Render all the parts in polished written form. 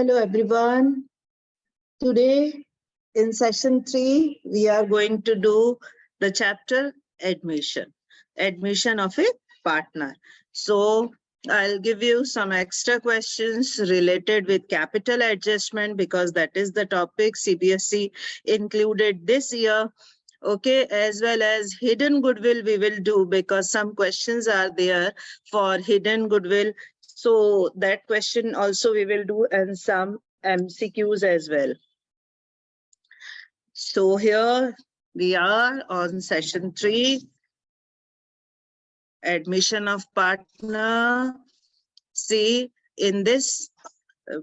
Hello everyone. Today in session 3, we are going to do the chapter admission of a partner. So I'll give you some extra questions related with capital adjustment because that is the topic CBSE included this year. Okay, as well as hidden goodwill we will do because some questions are there for hidden goodwill. So that question also we will do and some MCQs as well. So here we are on session 3, admission of partner. See, in this,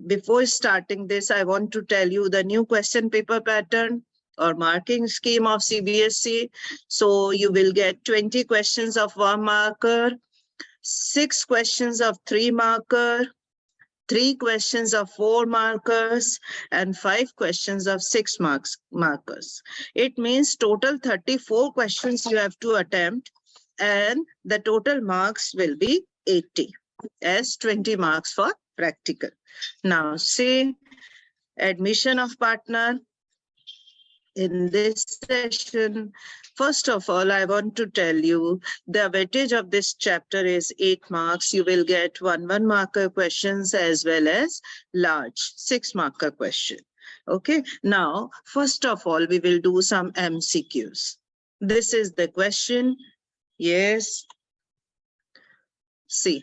before starting this, I want to tell you the new question paper pattern or marking scheme of CBSE. So you will get 20 questions of 1 marker, 6 questions of 3 marker, 3 questions of 4 markers, and 5 questions of 6 markers. It means total 34 questions you have to attempt, and the total marks will be 80 as 20 marks for practical. Now, see, admission of partner. In this session, first of all, I want to tell you the weightage of this chapter is 8 marks. You will get 1 marker questions as well as large 6 marker question. Okay, now, first of all, we will do some MCQs. This is the question. Yes. See.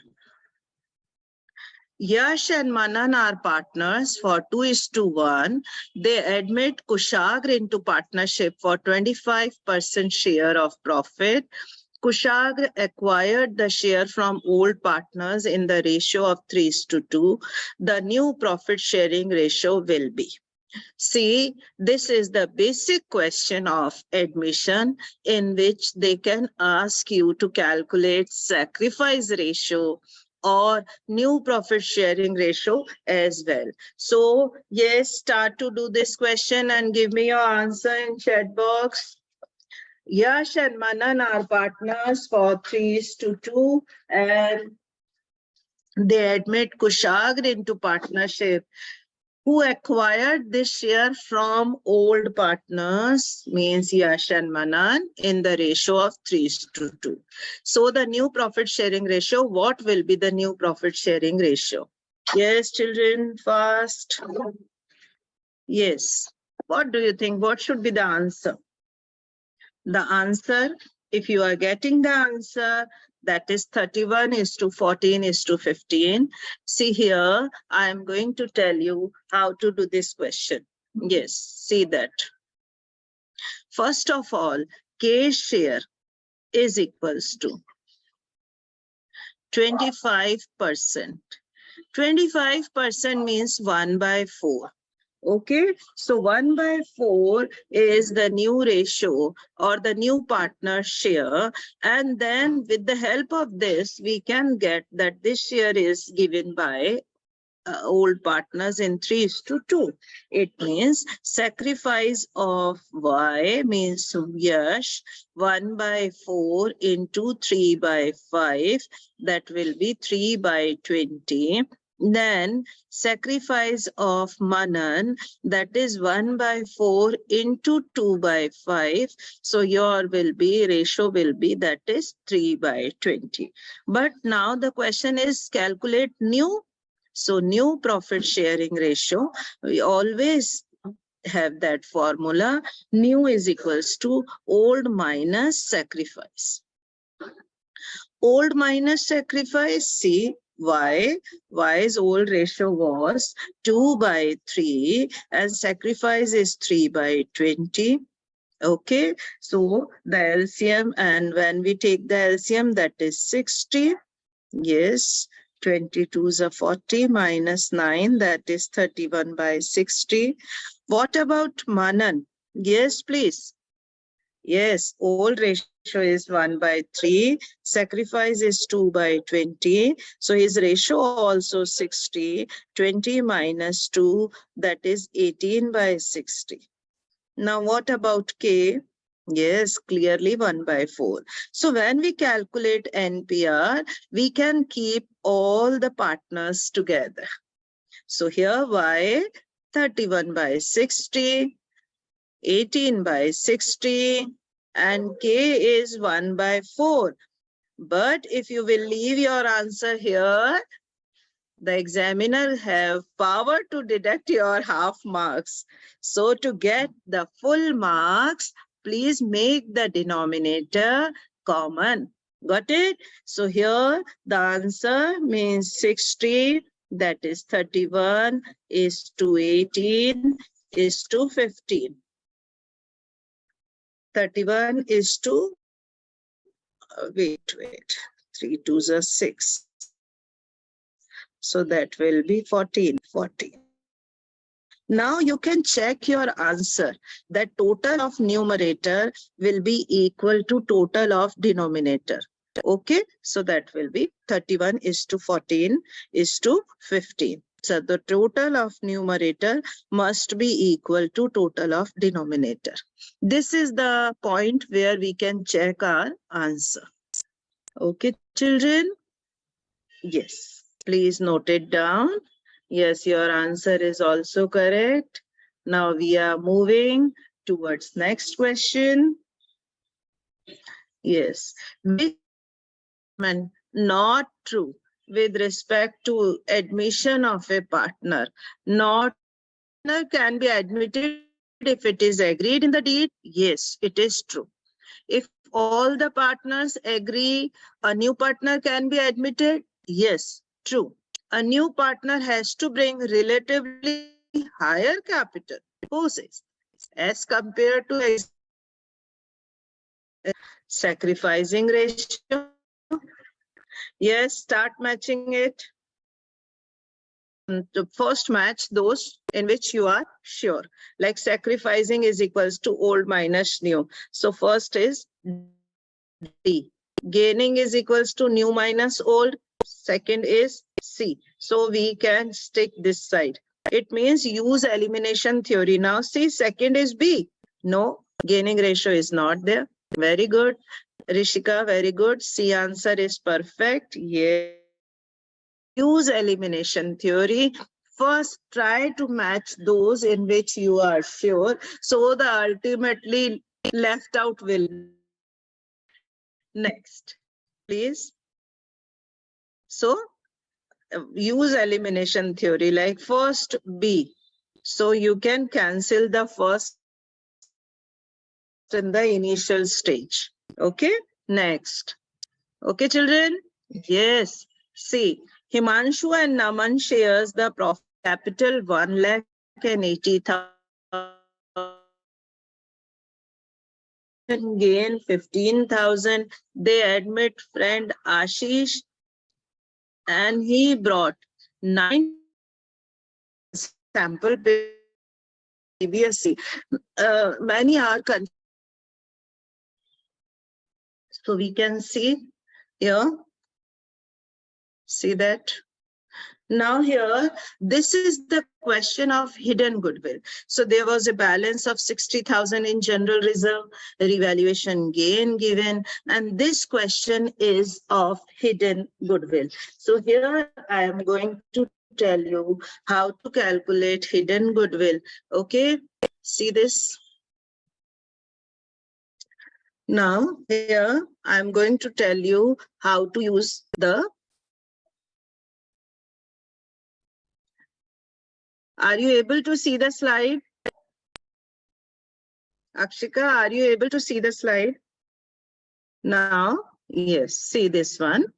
Yash and Manan are partners for 2:1. They admit Kushagra into partnership for 25% share of profit. Kushagra acquired the share from old partners in the ratio of 3:2. The new profit sharing ratio will be. See, this is the basic question of admission in which they can ask you to calculate sacrifice ratio or new profit sharing ratio as well. So yes, start to do this question and give me your answer in chat box. Yash and Manan are partners for 3:2 and they admit Kushagra into partnership. Who acquired this share from old partners means Yash and Manan in the ratio of 3:2. So the new profit sharing ratio, what will be the new profit sharing ratio? Yes, children, fast. Yes. What do you think? What should be the answer? The answer, if you are getting the answer, that is 31:14:15. See here, I am going to tell you how to do this question. Yes, see that. First of all, K share is equals to 25%. 25% means 1/4. Okay, so 1/4 is the new ratio or the new partner share, and then with the help of this we can get that this share is given by old partners in 3:2. It means sacrifice of Y means Yash 1/4 into 3/5, that will be 3/20. Then sacrifice of Manan, that is 1/4 into 2/5. So your ratio will be that is 3/20. But now the question is calculate new. So new profit sharing ratio, we always have that formula. New is equals to old minus sacrifice. Old minus sacrifice, see, Y's old ratio was 2/3 and sacrifice is 3/20. Okay, so the LCM, and when we take the LCM, that is 60. Yes, 22s are 40 minus 9, that is 31/60. What about Manan? Yes, please. Yes, old ratio is 1/3, sacrifice is 2/20. So his ratio also 60, 20 minus 2, that is 18/60. Now what about K? Yes, clearly 1/4. So when we calculate NPR, we can keep all the partners together. So here y 31 by 60, 18 by 60, and k is 1 by 4. But if you will leave your answer here, the examiner have power to deduct your half marks. So to get the full marks, please make the denominator common. Got it? So here the answer means 60, that is 31 is to 18 is to 15. 31 is to, wait, 3 2s are 6. So that will be 14. Now you can check your answer. The total of numerator will be equal to total of denominator. Okay, so that will be 31 is to 14 is to 15. So the total of numerator must be equal to total of denominator. This is the point where we can check our answer. Okay, children? Yes, please note it down. Yes, your answer is also correct. Now we are moving towards next question. Yes, which statement not true with respect to admission of a partner? Not can be admitted if it is agreed in the deed. Yes, it is true. If all the partners agree, a new partner can be admitted. Yes, true. A new partner has to bring relatively higher capital. Who says? As compared to sacrificing ratio. Yes, start matching it. To first match those in which you are sure. Like sacrificing is equals to old minus new. So first is D. Gaining is equals to new minus old. Second is C. So we can stick this side. It means use elimination theory. Now see, second is B. No, gaining ratio is not there. Very good. Rishika, very good. C answer is perfect. Yes. Use elimination theory. First, try to match those in which you are sure. So the ultimately left out will. Next, please. So use elimination theory, like first B. So you can cancel the first in the initial stage. Okay, next. Okay, children? Yes. See, Himanshu and Naman shares the profit capital 1,80,000. Gain 15,000. They admit friend Ashish and he brought 9 sample PBSC. Many are confused. So we can see here. See that? Now here, this is the question of hidden goodwill. So there was a balance of 60,000 in general reserve, revaluation gain given, and this question is of hidden goodwill. So here I am going to tell you how to calculate hidden goodwill. Okay, see this? Now here I am going to tell you how to use the. Are you able to see the slide? Akshika, are you able to see the slide? Now, yes, see this one.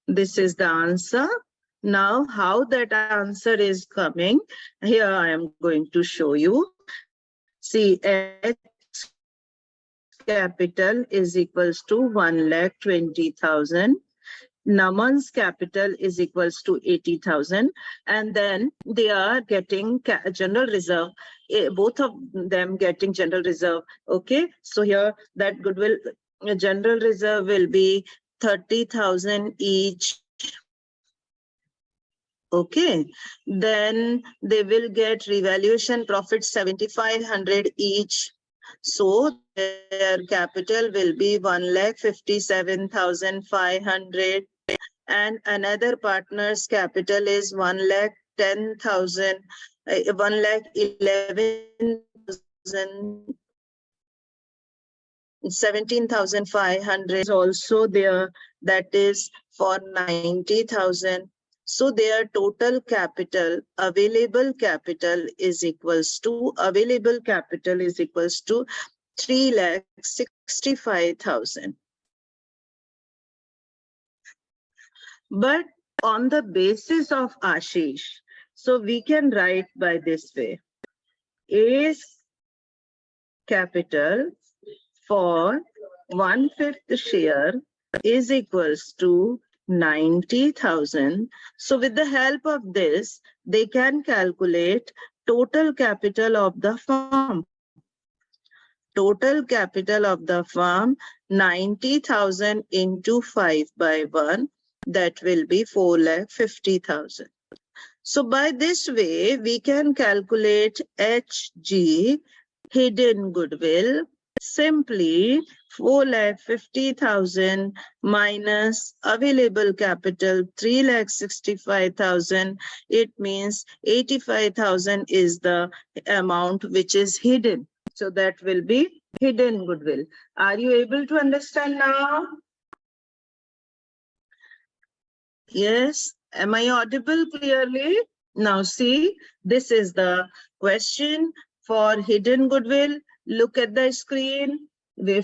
This is the answer. Now, how that answer is coming, here I am going to show you. See, H capital is equals to 1,20,000. Naman's capital is equals to 80,000, and then they are getting general reserve, both of them getting general reserve. Okay, so here that goodwill general reserve will be 30,000 each. Okay, then they will get revaluation profit 7,500 each. So their capital will be 1,57,500. and another partner's capital is 1,10,000, 1,11,000, 17,500 is also there, that is for 90,000. So their total capital, available capital is equals to 3,65,000. But on the basis of Ashish, so we can write by this way. A's capital for 1/5 share is equals to 90,000. So with the help of this, they can calculate total capital of the firm. Total capital of the firm, 90,000 into 5/1, that will be 4,50,000. So by this way, we can calculate HG, hidden goodwill, simply 4,50,000 minus available capital 3,65,000. It means 85,000 is the amount which is hidden. So that will be hidden goodwill. Are you able to understand now? Yes. Am I audible clearly? Now see, this is the question for hidden goodwill. Look at the screen.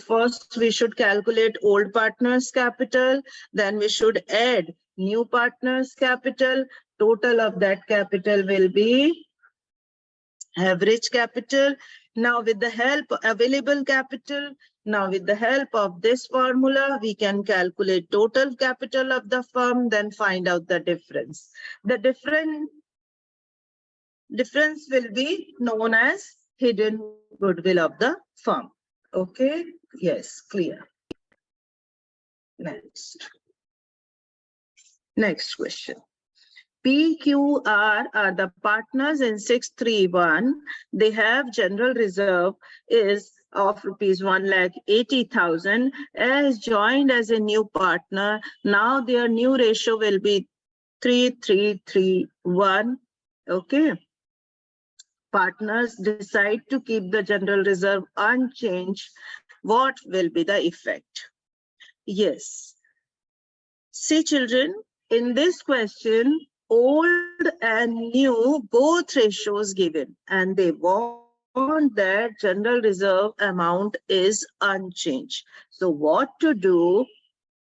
First, we should calculate old partner's capital. Then we should add new partner's capital. Total of that capital will be average capital. Now with the help available capital, now with the help of this formula, we can calculate total capital of the firm, then find out the difference. The difference will be known as hidden goodwill of the firm. Okay, yes, clear. Next question. PQR are the partners in 631. They have general reserve is of rupees 1,80,000 as joined as a new partner. Now their new ratio will be 3,331. Okay. Partners decide to keep the general reserve unchanged. What will be the effect? Yes. See, children, in this question, old and new, both ratios given, and they want that general reserve amount is unchanged. So what to do?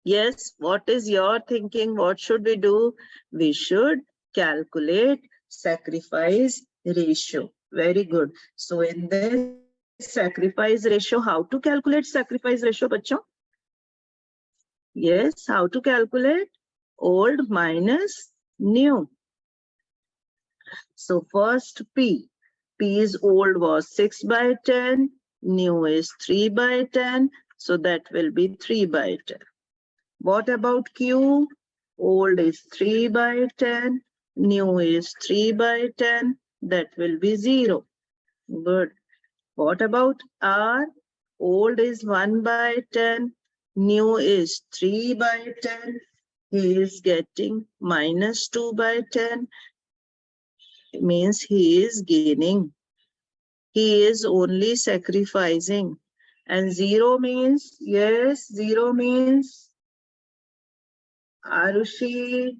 Yes, what is your thinking? What should we do? We should calculate sacrifice ratio. Very good. So in this sacrifice ratio, how to calculate sacrifice ratio, bachcho? Yes, how to calculate? Old minus new. So first P. P is old was 6/10, new is 3/10. So that will be 3/10. What about Q? Old is 3/10, new is 3/10. That will be 0. Good. What about R? Old is 1/10, new is 3/10. He is getting minus 2/10. It means he is gaining. He is only sacrificing. And 0 means, yes, 0 means Arushi.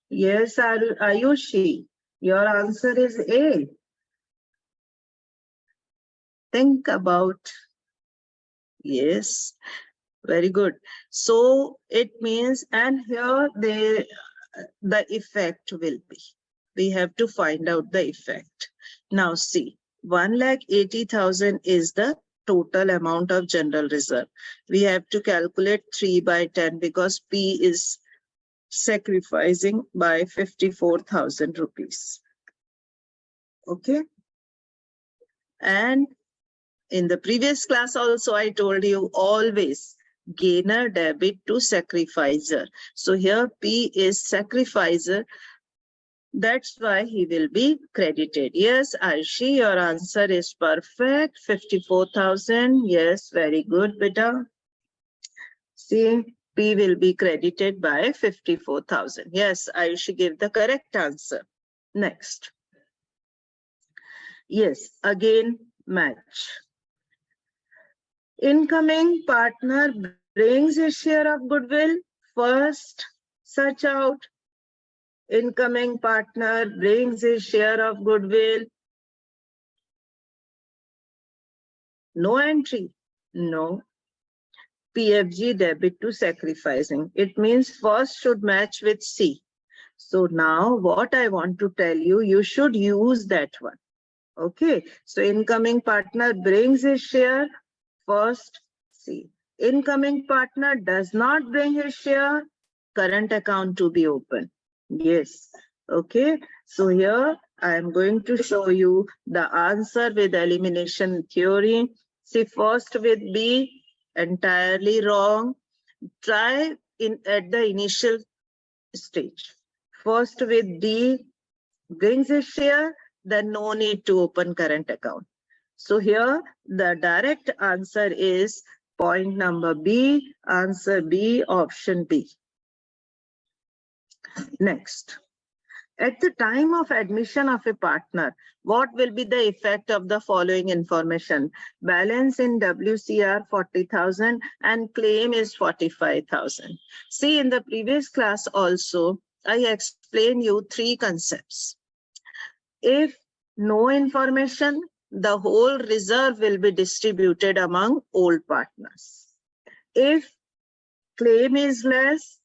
Yes, Ayushi. Your answer is A. Think about. Yes. Very good. So it means, and here the effect will be. We have to find out the effect. Now see, 1,80,000 is the total amount of general reserve. We have to calculate 3/10 because P is sacrificing by 54,000 rupees. Okay. And in the previous class also, I told you always gainer debit to sacrificer. So here P is sacrificer. That's why he will be credited. Yes, Arshi, your answer is perfect. 54,000. Yes, very good, beta. See, P will be credited by 54,000. Yes, I should give the correct answer. Next. Yes, again match. Incoming partner brings his share of goodwill. First, search out. Incoming partner brings his share of goodwill. No entry. No. PFG debit to sacrificing. It means first should match with C. So now what I want to tell you, you should use that one. Okay. So incoming partner brings his share. First C. Incoming partner does not bring his share. Current account to be open. Yes. Okay. So here I am going to show you the answer with elimination theory. See, first with B, entirely wrong. Try at the initial stage. First with D, brings a share, then no need to open current account. So here the direct answer is point number B, answer B, option B. Next. At the time of admission of a partner, what will be the effect of the following information? Balance in WCR 40,000 and claim is 45,000. See, in the previous class also, I explained you three concepts. If no information, the whole reserve will be distributed among old partners. If claim is less,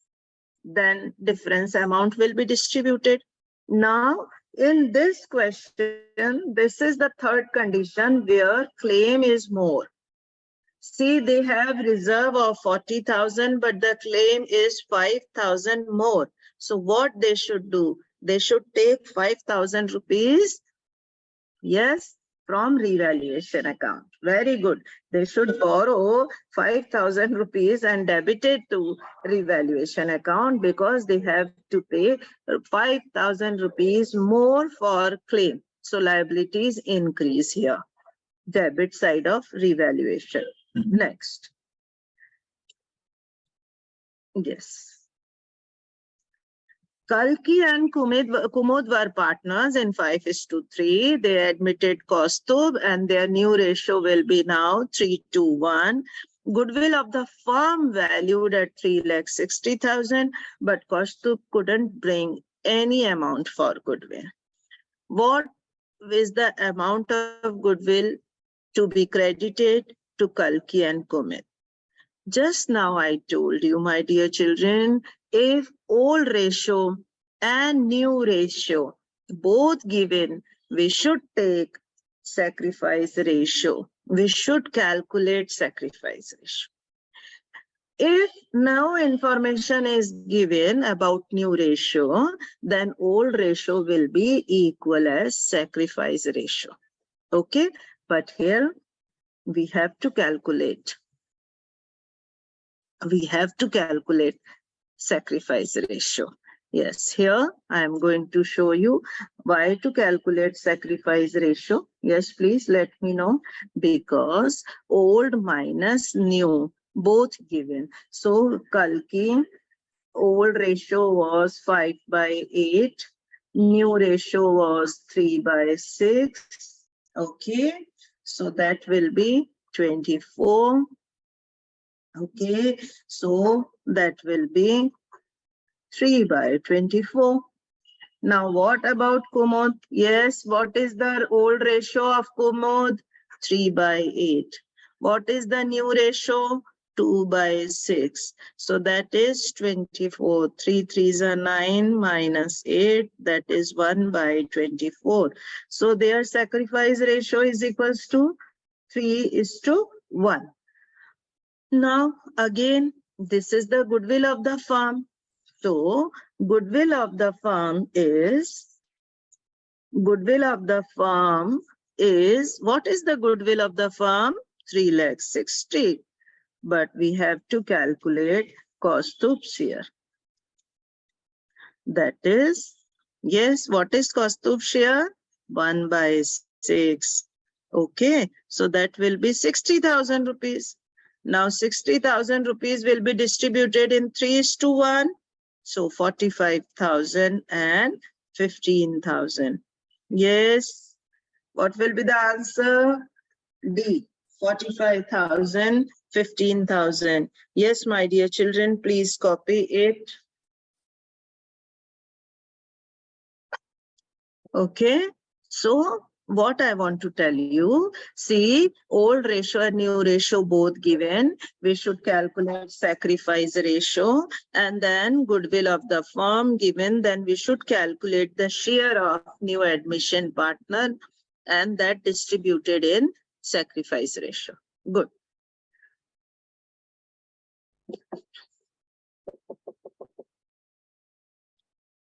then difference amount will be distributed. Now, in this question, this is the third condition where claim is more. See, they have reserve of 40,000, but the claim is 5,000 more. So what they should do? They should take 5,000 rupees, yes, from revaluation account. Very good. They should borrow 5,000 rupees and debit it to revaluation account because they have to pay 5,000 rupees more for claim. So liabilities increase here. Debit side of revaluation. Next. Yes. Kalki and Kumud were partners in 5:3. They admitted Kaustubh and their new ratio will be now 3:1. Goodwill of the firm valued at 3,60,000, but Kaustubh couldn't bring any amount for goodwill. What is the amount of goodwill to be credited to Kalki and Kumud? Just now I told you, my dear children, if old ratio and new ratio both given, we should take sacrifice ratio. We should calculate sacrifice ratio. If no information is given about new ratio, then old ratio will be equal as sacrifice ratio. Okay, but here we have to calculate. We have to calculate sacrifice ratio. Yes, here I am going to show you why to calculate sacrifice ratio. Yes, please let me know. Because old minus new, both given. So Kalki, old ratio was 5/8. New ratio was 3/6. Okay, so that will be 24. Okay, so that will be 3/24. Now what about Kumud? Yes, what is the old ratio of Kumud? 3/8. What is the new ratio? 2/6. So that is 24. 3 3s are 9 minus 8. That is 1/24. So their sacrifice ratio is equals to 3:1. Now, again, this is the goodwill of the firm. So, goodwill of the firm is, what is the goodwill of the firm? 3,60,000. But we have to calculate Kaustubh's share. That is, yes, what is Kaustubh's share? 1/6. Okay, so that will be 60,000 rupees. Now 60,000 rupees will be distributed in 3:1. So 45,000 and 15,000. Yes. What will be the answer? D. 45,000, 15,000. Yes, my dear children, please copy it. Okay. So what I want to tell you, see, old ratio and new ratio both given. We should calculate sacrifice ratio, and then goodwill of the firm given. Then we should calculate the share of new admission partner, and that distributed in sacrifice ratio. Good.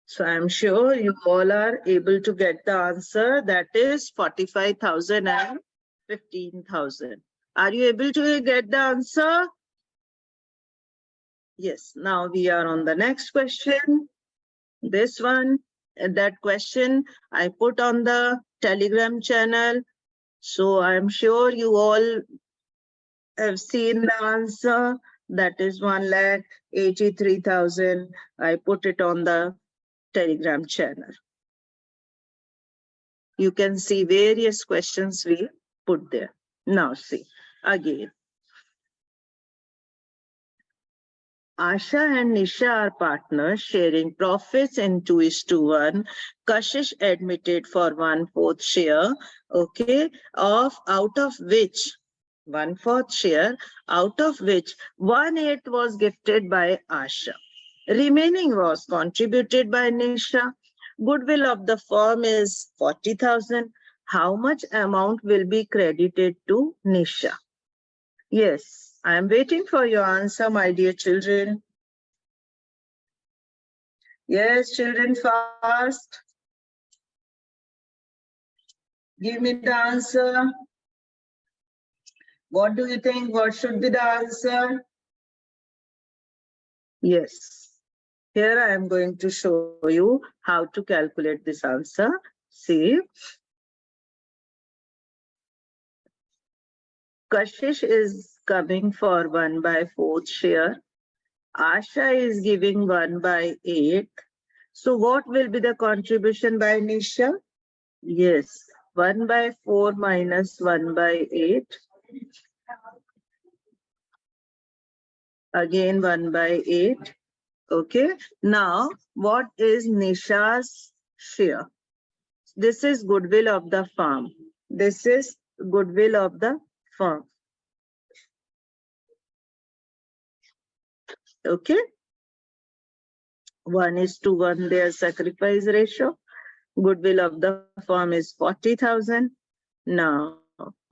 So I'm sure you all are able to get the answer, that is 45,000 and 15,000. Are you able to get the answer? Yes. Now we are on the next question. This one, that question I put on the Telegram channel. So I'm sure you all have seen the answer. That is 1,83,000. I put it on the Telegram channel. You can see various questions we put there. Now see, again. Asha and Nisha are partners sharing profits in 2:1. Kashish admitted for 1/4 share, okay, out of which 1/4 share, out of which 1/8 was gifted by Asha. Remaining was contributed by Nisha. Goodwill of the firm is 40,000. How much amount will be credited to Nisha? Yes, I am waiting for your answer, my dear children. Yes, children, fast. Give me the answer. What do you think? What should be the answer? Yes. Here I am going to show you how to calculate this answer. See. Kashish is coming for 1/4 share. Asha is giving 1/8. So what will be the contribution by Nisha? Yes, 1/4 minus 1/8. Again 1/8. Okay. Now, what is Nisha's share? This is goodwill of the firm. This is goodwill of the firm. Okay. 1:1 their sacrifice ratio. Goodwill of the firm is 40,000. Now,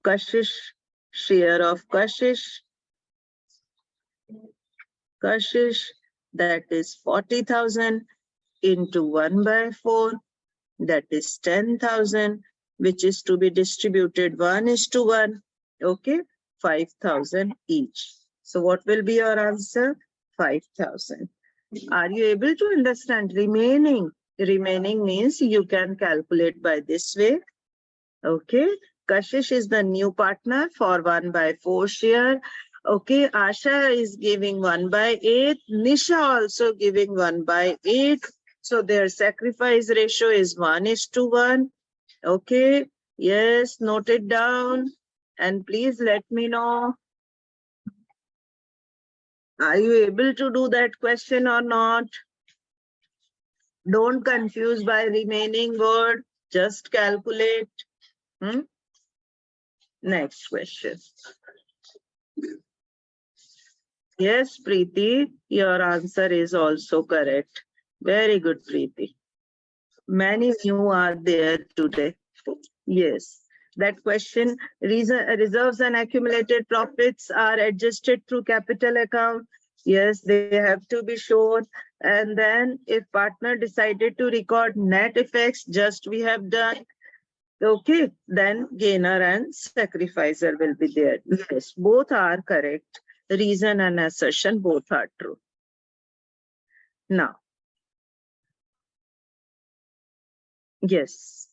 Kashish, share of Kashish, that is 40,000 into 1/4, that is 10,000, which is to be distributed 1:1. Okay, 5,000 each. So what will be your answer? 5,000. Are you able to understand remaining? Remaining means you can calculate by this way. Okay, Kashish is the new partner for 1/4 share. Okay, Asha is giving 1/8. Nisha also giving 1/8. So their sacrifice ratio is 1:1. Okay, yes, note it down. And please let me know. Are you able to do that question or not? Don't confuse by remaining word. Just calculate. Next question. Yes, Preeti, your answer is also correct. Very good, Preeti. Many new are there today. Yes. That question, reserves and accumulated profits are adjusted through capital account. Yes, they have to be shown. And then if partner decided to record net effects, just we have done. Okay, then gainer and sacrificer will be there. Yes, both are correct. Reason and assertion both are true. Now, yes,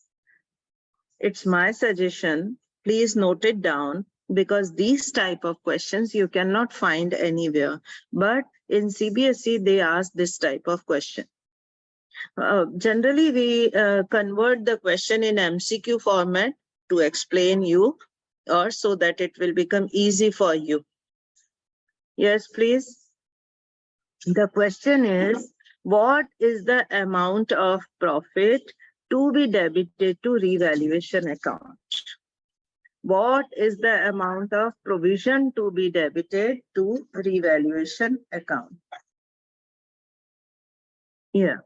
it's my suggestion. Please note it down. because these type of questions you cannot find anywhere. But in CBSE, they ask this type of question. Generally, we convert the question in MCQ format to explain you, or so that it will become easy for you. Yes, please. The question is, what is the amount of profit to be debited to revaluation account? What is the amount of provision to be debited to revaluation account? Yeah.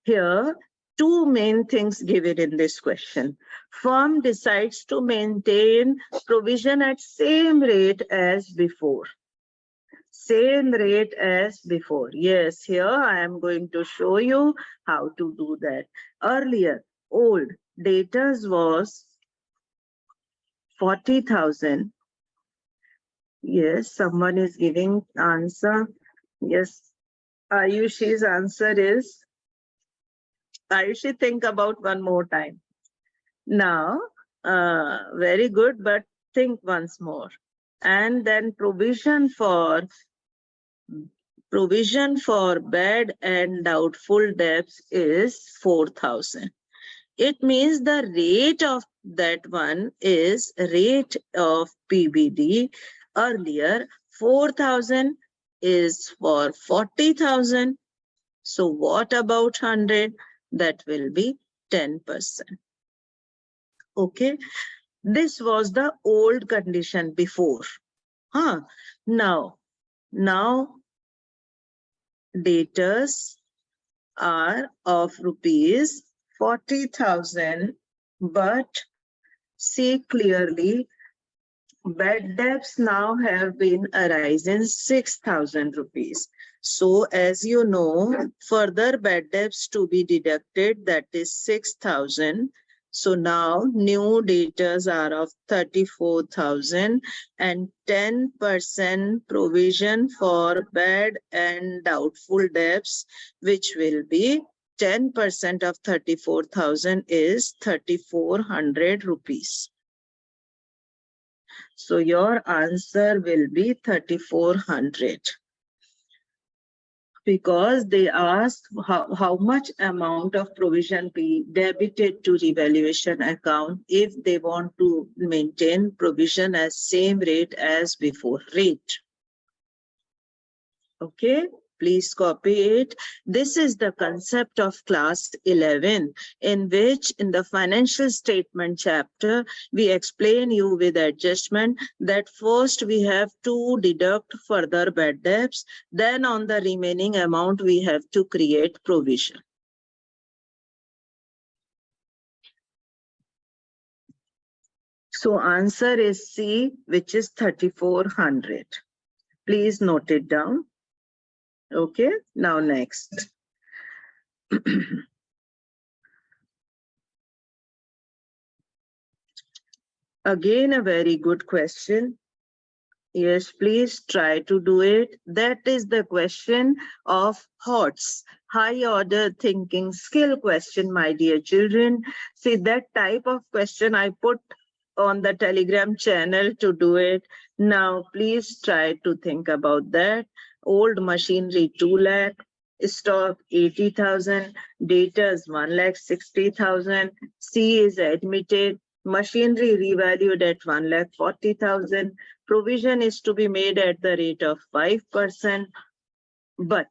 Here, two main things given in this question. Firm decides to maintain provision at same rate as before. Same rate as before. Yes, here I am going to show you how to do that. Earlier, old debtors was 40,000. Yes, someone is giving answer. Yes, Ayushi's answer is, Ayushi, think about one more time. Now, very good, but think once more. And then provision for bad and doubtful debts is 4,000. It means the rate of that one is rate of PBD. Earlier, 4,000 is for 40,000. So what about 100? That will be 10%. Okay. This was the old condition before. Now debtors are of rupees 40,000, but see clearly, bad debts now have been arising 6,000 rupees. So as you know, further bad debts to be deducted, that is 6,000. So now new debtors are of 34,000 and 10% provision for bad and doubtful debts, which will be 10% of 34,000 is 3,400 rupees. So your answer will be 3,400. Because they ask how much amount of provision be debited to revaluation account if they want to maintain provision as same rate as before rate. Okay, please copy it. This is the concept of class 11, in which in the financial statement chapter, we explain you with adjustment that first we have to deduct further bad debts, then on the remaining amount we have to create provision. So answer is C, which is 3,400. Please note it down. Okay, now next. Again, a very good question. Yes, please try to do it. That is the question of HOTS, high order thinking skill question, my dear children. See, that type of question I put on the Telegram channel to do it. Now, please try to think about that. Old machinery, 2 lakh. Stock 80,000. Debtors 1,60,000. C is admitted. Machinery revalued at 1,40,000. Provision is to be made at the rate of 5%. But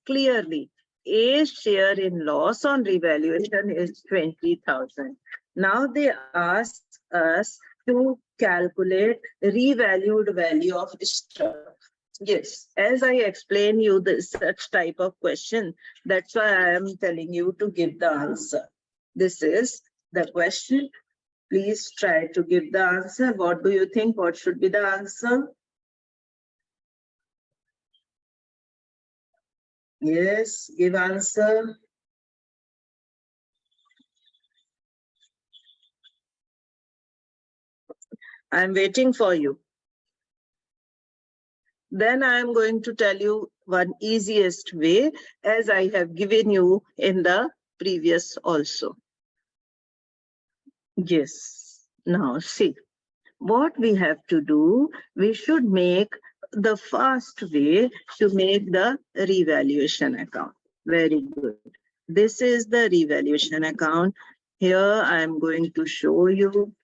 clearly, A's share in loss on revaluation is 20,000. Now they ask us to calculate revalued value of stock. Yes, as I explain you this such type of question, that's why I am telling you to give the answer. This is the question. Please try to give the answer. What do you think? What should be the answer? Yes, give answer. I'm waiting for you. Then I am going to tell you one easiest way, as I have given you in the previous also. Yes. Now see, what we have to do, we should make the fast way to make the revaluation account. Very good. This is the revaluation account. Here I am going to show you.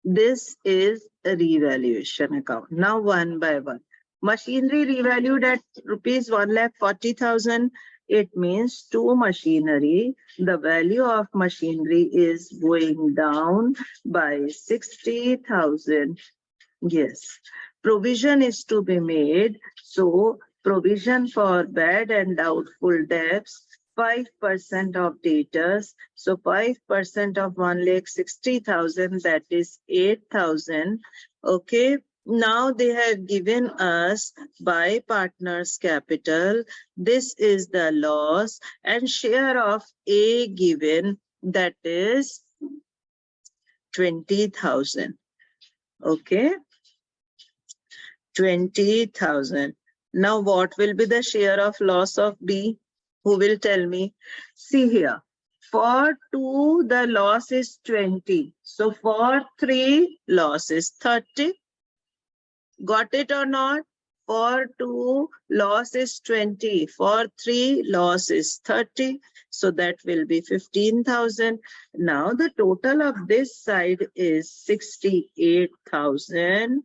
This is a revaluation account. Now one by one. Machinery revalued at rupees 1,40,000. It means to machinery, the value of machinery is going down by 60,000. Yes. Provision is to be made. So provision for bad and doubtful debts, 5% of debtors. So 5% of 1,60,000, that is 8,000. Okay. Now they have given us by partners capital. This is the loss, and share of A given, that is 20,000. Okay. 20,000. Now what will be the share of loss of B? Who will tell me? See here. For 2, the loss is 20. So for 3, loss is 30. Got it or not? For 2, loss is 20. For 3, loss is 30. So that will be 15,000. Now the total of this side is 68,000.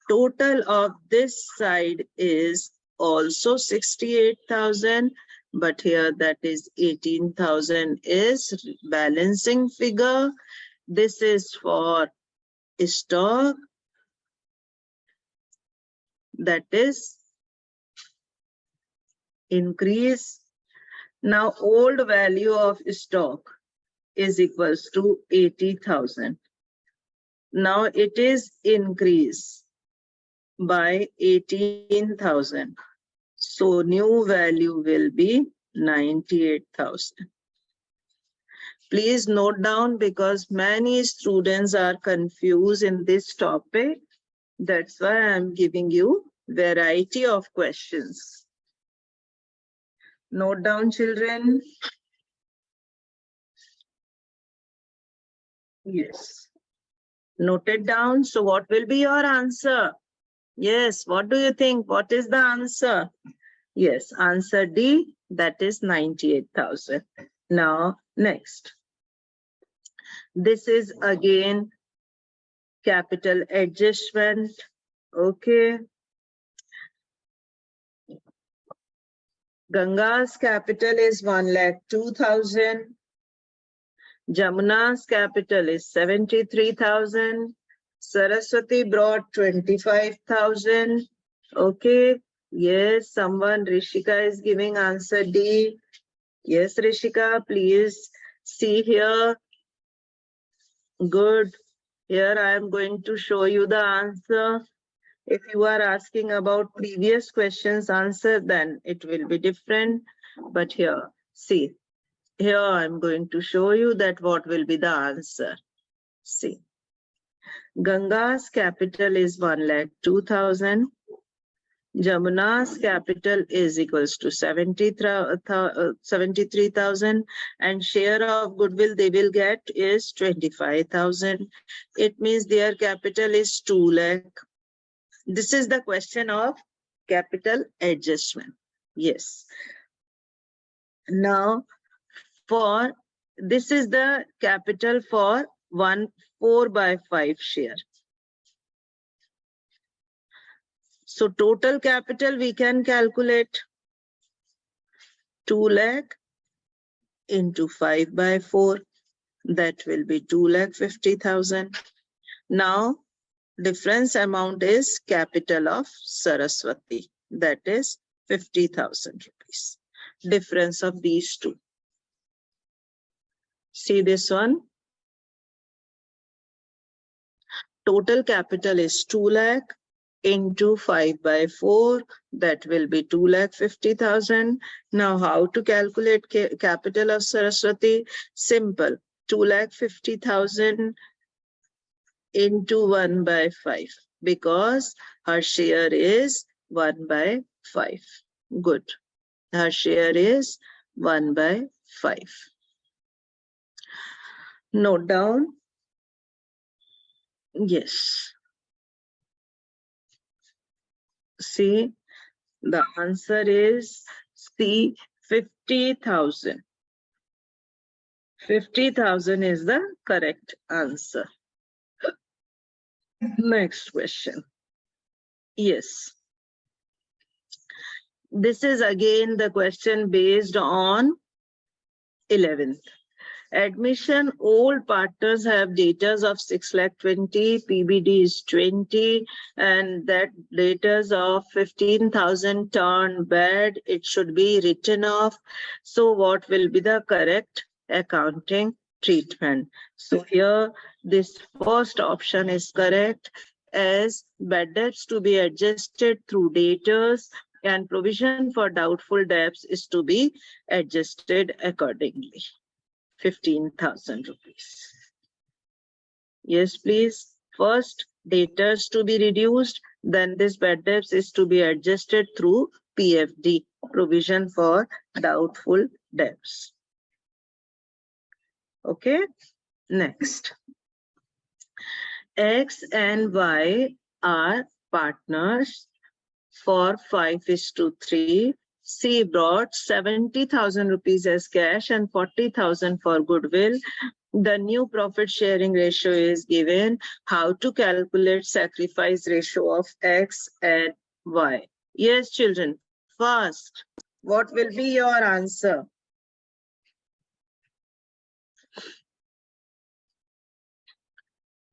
Total of this side is also 68,000, but here that is 18,000 is balancing figure. This is for stock, that is increase. Now old value of stock is equals to 80,000. Now it is increase by 18,000. So new value will be 98,000. Please note down, because many students are confused in this topic. That's why I'm giving you variety of questions. Note down, children. Yes. Note it down. So what will be your answer? Yes, what do you think? What is the answer? Yes, answer D, that is 98,000. Now, next. This is again capital adjustment. Okay. Ganga's capital is 1,02,000. Jamuna's capital is 73,000. Saraswati brought 25,000. Okay. Yes, someone, Rishika is giving answer D. Yes, Rishika, please see here. Good. Here I am going to show you the answer. If you are asking about previous questions answer, then it will be different. But here, see, here I am going to show you that what will be the answer. See, Ganga's capital is 1,02,000. Jamuna's capital is equals to 73,000, and share of goodwill they will get is 25,000. It means their capital is 2 lakh. This is the question of capital adjustment. Yes. Now, for this is the capital for 4/5 share. So total capital we can calculate 2 lakh into 5/4. That will be 2,50,000. Now difference amount is capital of Saraswati. That is 50,000 rupees. Difference of these two. See this one. Total capital is 2 lakh. Into 5/4, that will be 2,50,000. Now, how to calculate capital of Saraswati? Simple. 2,50,000 into 1/5, because her share is 1/5. Good. Her share is 1/5. Note down. Yes. See, the answer is C, 50,000. 50,000 is the correct answer. Next question. Yes. This is again the question based on 11th. Admission, old partners have datas of 6,20,000, PBD is 20, and that datas of 15,000 turn bad. It should be written off. So what will be the correct accounting treatment? So here, this first option is correct, as bad debts to be adjusted through datas and provision for doubtful debts is to be adjusted accordingly. 15,000 rupees. Yes, please. First, debtors to be reduced, then this bad debts is to be adjusted through PFD, provision for doubtful debts. Okay, next. X and Y are partners for 5:3. C brought 70,000 rupees as cash and 40,000 for goodwill. The new profit sharing ratio is given. How to calculate sacrifice ratio of X and Y? Yes, children, fast. What will be your answer?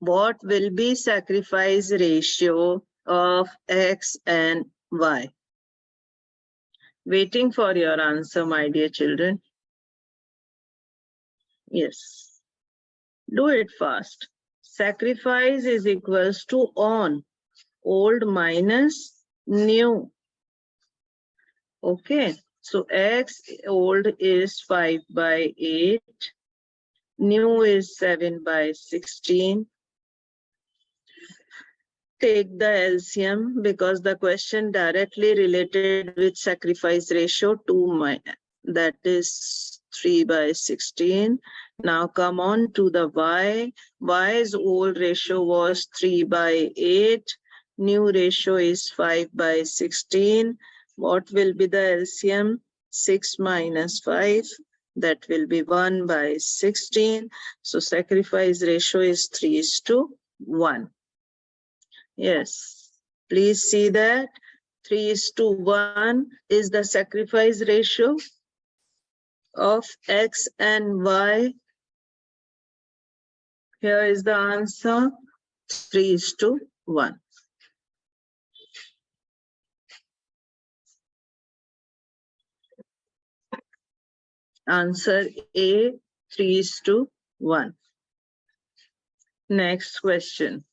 What will be sacrifice ratio of X and Y? Waiting for your answer, my dear children. Yes. Do it fast. Sacrifice is equals to on. Old minus new. Okay. So X old is 5/8. New is 7/16. Take the LCM because the question directly related with sacrifice ratio 2, that is 3/16. Now come on to the Y. Y's old ratio was 3/8. New ratio is 5/16. What will be the LCM? 6 minus 5. That will be 1/16. So sacrifice ratio is 3:1. Yes, please see that 3:1 is the sacrifice ratio of X and Y. Here is the answer, 3:1. Answer A, 3:1. Next question.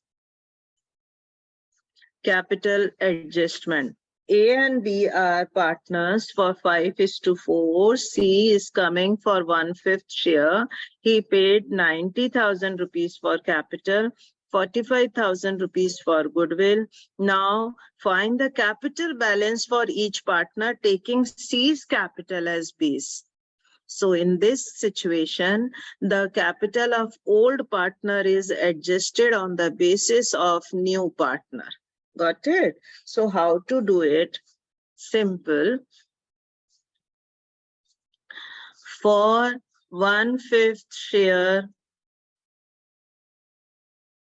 Capital adjustment. A and B are partners for 5:4. C is coming for 1/5 share. He paid 90,000 rupees for capital, 45,000 rupees for goodwill. Now find the capital balance for each partner, taking C's capital as base. So in this situation, the capital of old partner is adjusted on the basis of new partner. Got it? So how to do it? Simple. For 1/5 share,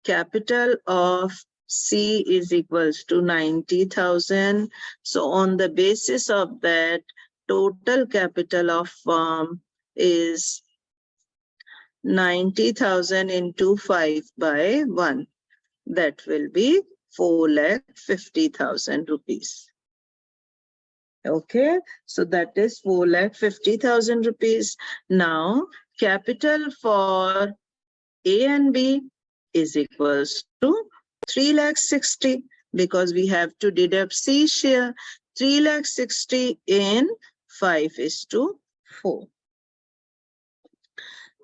capital of C is equals to 90,000. So on the basis of that, total capital of firm is 90,000 into 5/1. That will be 4,50,000 rupees. Okay, so that is 4,50,000 rupees. Now, capital for A and B is equals to 3,60,000 because we have to deduct C share. 3,60,000 in 5:4.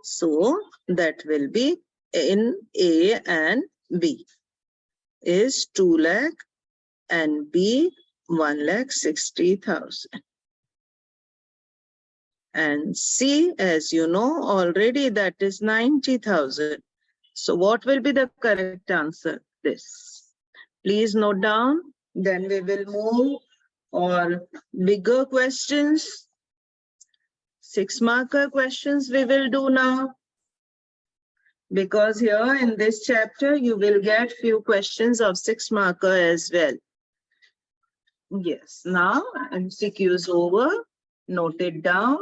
So that will be in A and B is 2 lakh and B 1,60,000. And C, as you know already, that is 90,000. So what will be the correct answer? This. Please note down. Then we will move on bigger questions. 6-marker questions we will do now. Because here in this chapter, you will get few questions of 6-marker as well. Yes, now MCQ is over. Note it down.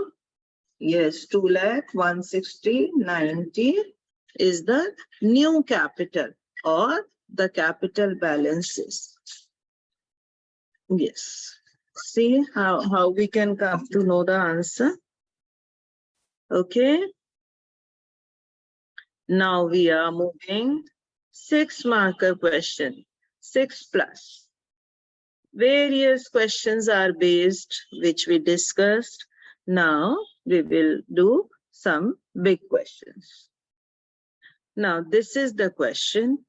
Yes, 2,160,90 is the new capital or the capital balances. Yes. See how we can come to know the answer. Okay. Now we are moving 6-marker question, 6 plus. Various questions are based, which we discussed. Now we will do some big questions. Now this is the question.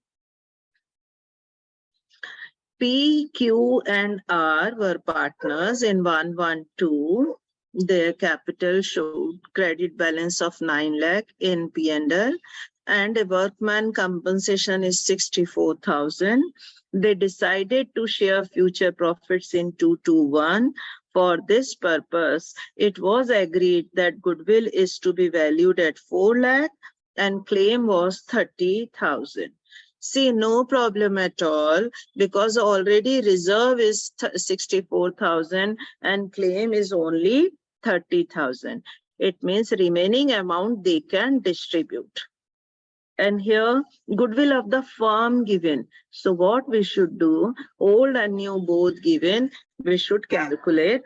P, Q, and R were partners in 112. Their capital showed credit balance of 9 lakh in P&L and a workman compensation is 64,000. They decided to share future profits in 2:1. For this purpose, it was agreed that goodwill is to be valued at 4 lakh and claim was 30,000. See, no problem at all because already reserve is 64,000 and claim is only 30,000. It means remaining amount they can distribute. And here goodwill of the firm given. So what we should do, old and new both given, we should calculate.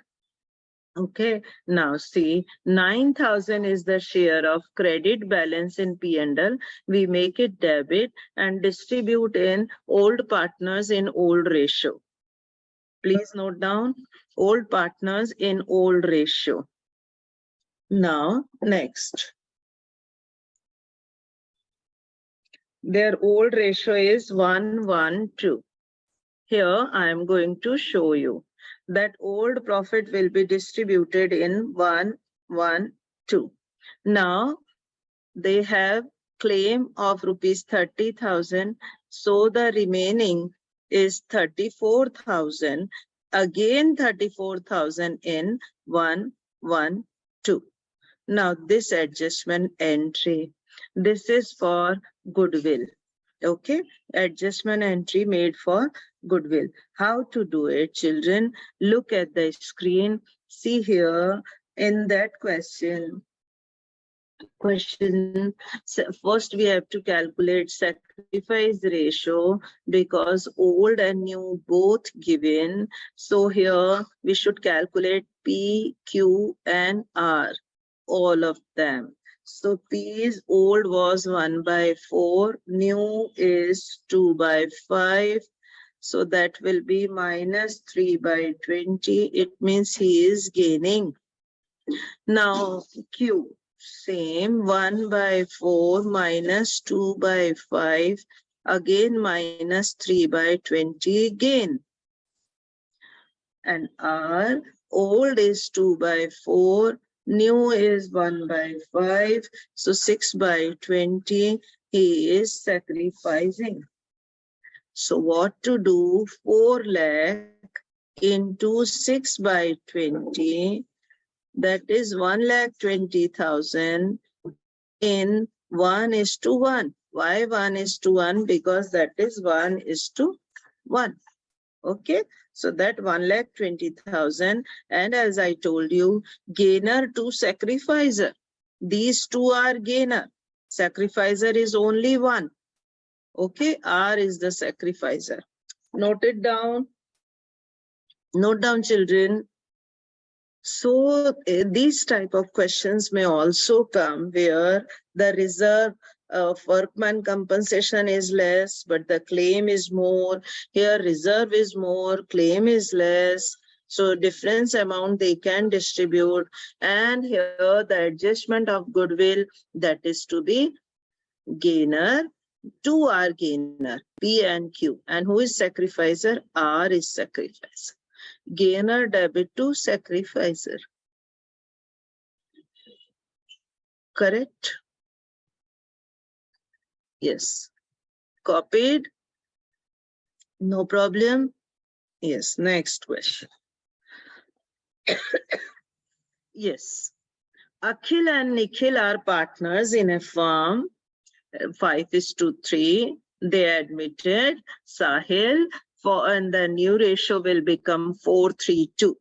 Okay, now see, 9,000 is the share of credit balance in P&L. We make it debit and distribute in old partners in old ratio. Please note down, old partners in old ratio. Now, next. Their old ratio is 1:2. Here, I am going to show you that old profit will be distributed in 1:2. Now, they have claim of rupees 30,000. So the remaining is 34,000. Again 34,000 in 1:2. Now this adjustment entry, this is for goodwill. Okay, adjustment entry made for goodwill. How to do it, children? Look at the screen. See here in that question. So first we have to calculate sacrifice ratio because old and new both given. So here we should calculate P, Q, and R, all of them. So P's old was 1/4, new is 2/5. So that will be minus 3/20. It means he is gaining. Now Q, same 1/4 minus 2/5, again minus 3/20 gain. And R, old is 2/4, new is 1/5, so 6/20 he is sacrificing. So what to do? 4 lakh into 6/20, that is 1,20,000 in 1:1. Why 1:1? Because that is 1:1. Okay, so that 1,20,000, and as I told you, gainer to sacrificer. These two are gainer. Sacrificer is only one. Okay, R is the sacrificer. Note it down. Note down, children. So these type of questions may also come where the reserve of workman compensation is less, but the claim is more. Here reserve is more, claim is less. So difference amount they can distribute. And here the adjustment of goodwill, that is to be gainer. Two are gainer, P and Q. And who is sacrificer? R is sacrificer. Gainer debit to sacrificer. Correct? Yes. Copied? No problem. Yes. Next question. Yes. Akhil and Nikhil are partners in a firm. 5:3. They admitted Sahil and the new ratio will become 4:3:2.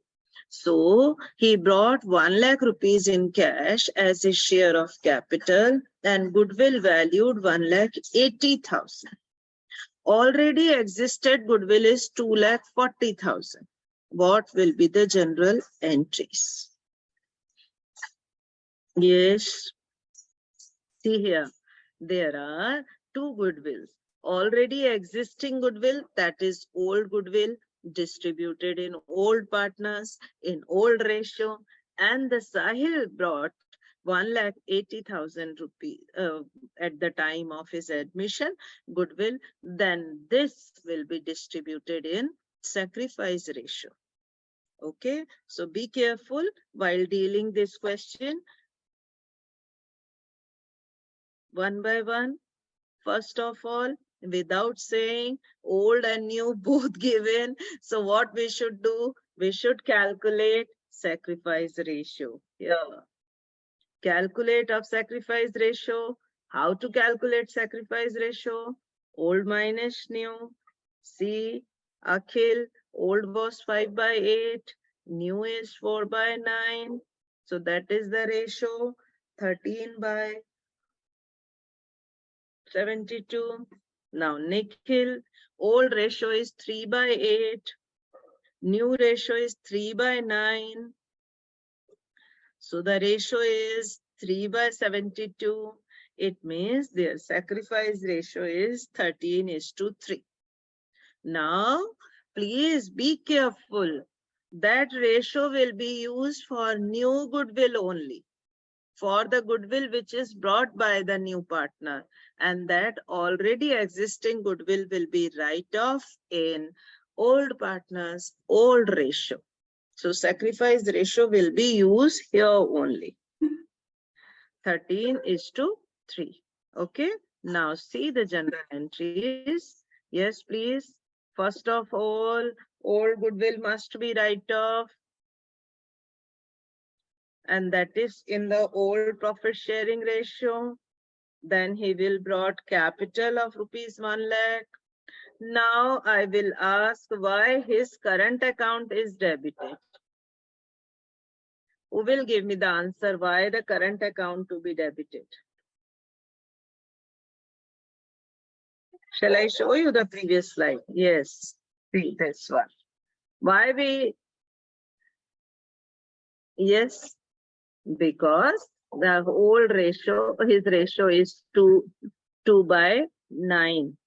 So he brought 1 lakh rupees in cash as his share of capital and goodwill valued 1,80,000. Already existed goodwill is 2,40,000. What will be the general entries? Yes. See here, there are two goodwills. Already existing goodwill, that is old goodwill, distributed in old partners, in old ratio, and the Sahil brought 1,80,000 rupees at the time of his admission, goodwill, then this will be distributed in sacrifice ratio. Okay, so be careful while dealing this question. One by one. First of all, without saying old and new both given. So what we should do? We should calculate sacrifice ratio. Yeah. Calculate of sacrifice ratio. How to calculate sacrifice ratio? Old minus new. See, Akhil, old was 5/8. New is 4/9. So that is the ratio. 13/72. Now Nikhil, old ratio is 3/8. New ratio is 3/9. So the ratio is 3/72. It means their sacrifice ratio is 13:3. Now, please be careful. That ratio will be used for new goodwill only. For the goodwill which is brought by the new partner, and that already existing goodwill will be write-off in old partners, old ratio. So sacrifice ratio will be used here only. 13:3. Okay. Now see the general entries. Yes, please. First of all, old goodwill must be write-off. And that is in the old profit sharing ratio. Then he will brought capital of rupees 1 lakh. Now I will ask why his current account is debited. Who will give me the answer why the current account to be debited? Shall I show you the previous slide? Yes, see this one. Why we? Yes, because the old ratio, his ratio is 2/9.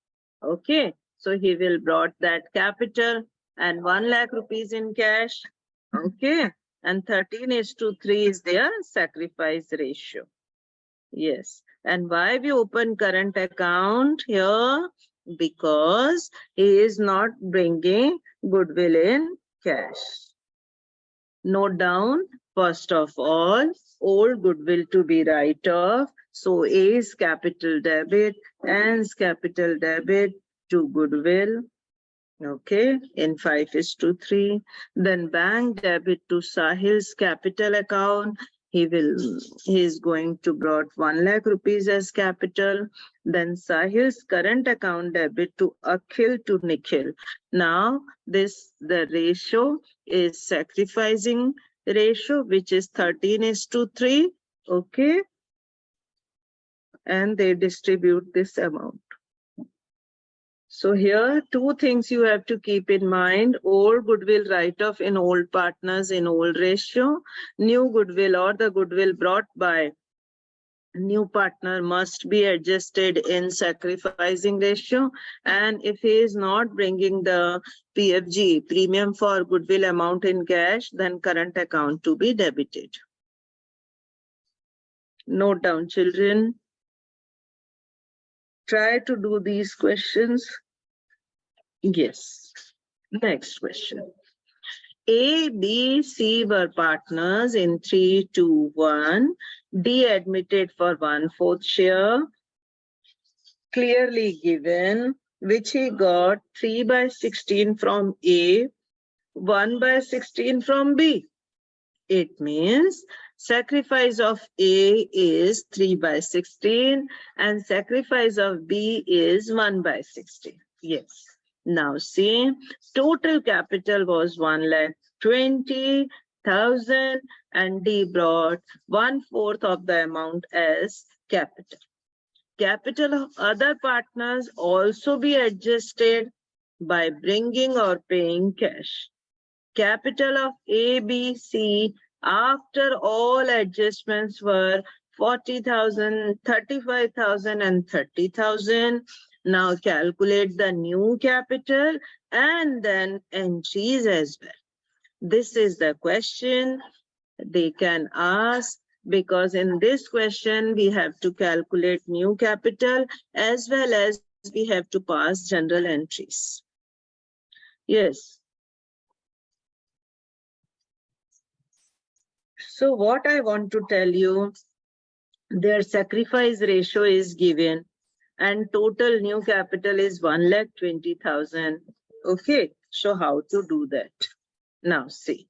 Okay, so he will brought that capital and 1 lakh rupees in cash. Okay, and 13:3 is their sacrifice ratio. Yes, and why we open current account here? Because he is not bringing goodwill in cash. Note down, first of all, old goodwill to be write-off. So A is capital debit, N's capital debit to goodwill. Okay, in 5:3. Then bank debit to Sahil's capital account. He is going to brought 1 lakh rupees as capital. Then Sahil's current account debit to Akhil to Nikhil. Now the ratio is sacrificing ratio, which is 13:3. Okay, and they distribute this amount. So here, two things you have to keep in mind. Old goodwill write-off in old partners in old ratio. New goodwill or the goodwill brought by new partner must be adjusted in sacrificing ratio. And if he is not bringing the PFG, premium for goodwill amount in cash, then current account to be debited. Note down, children. Try to do these questions. Yes. Next question. A, B, C were partners in 3:1. D admitted for 1/4 share. clearly given, which he got 3 by 16 from A, 1 by 16 from B. It means sacrifice of A is 3 by 16 and sacrifice of B is 1 by 16. Yes. Now see, total capital was 1,20,000 and D brought 1/4 of the amount as capital. Capital of other partners also be adjusted by bringing or paying cash. Capital of A, B, C after all adjustments were 40,000, 35,000 and 30,000. Now calculate the new capital and then entries as well. This is the question they can ask, because in this question we have to calculate new capital as well as we have to pass general entries. Yes. So what I want to tell you, their sacrifice ratio is given and total new capital is 1,20,000. Okay, so how to do that? Now see.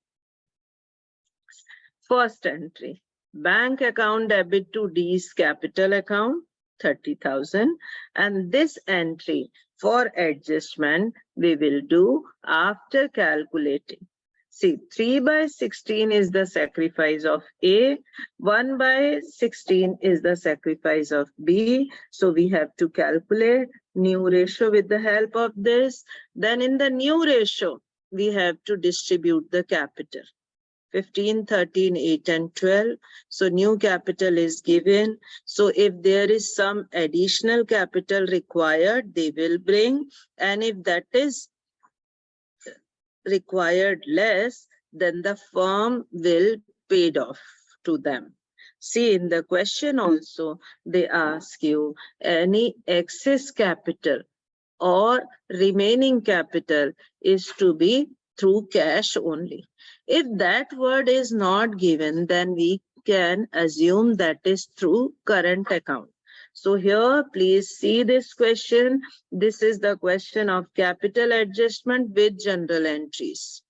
First entry, bank account debit to D's capital account, 30,000. And this entry for adjustment we will do after calculating. See, 3 by 16 is the sacrifice of A, 1 by 16 is the sacrifice of B. So we have to calculate new ratio with the help of this. Then in the new ratio, we have to distribute the capital. 15, 13, 8 and 12. So new capital is given. So if there is some additional capital required, they will bring. And if that is required less, then the firm will pay it off to them. See, in the question also, they ask you any excess capital or remaining capital is to be through cash only. If that word is not given, then we can assume that is through current account. So here, please see this question. This is the question of capital adjustment with general entries.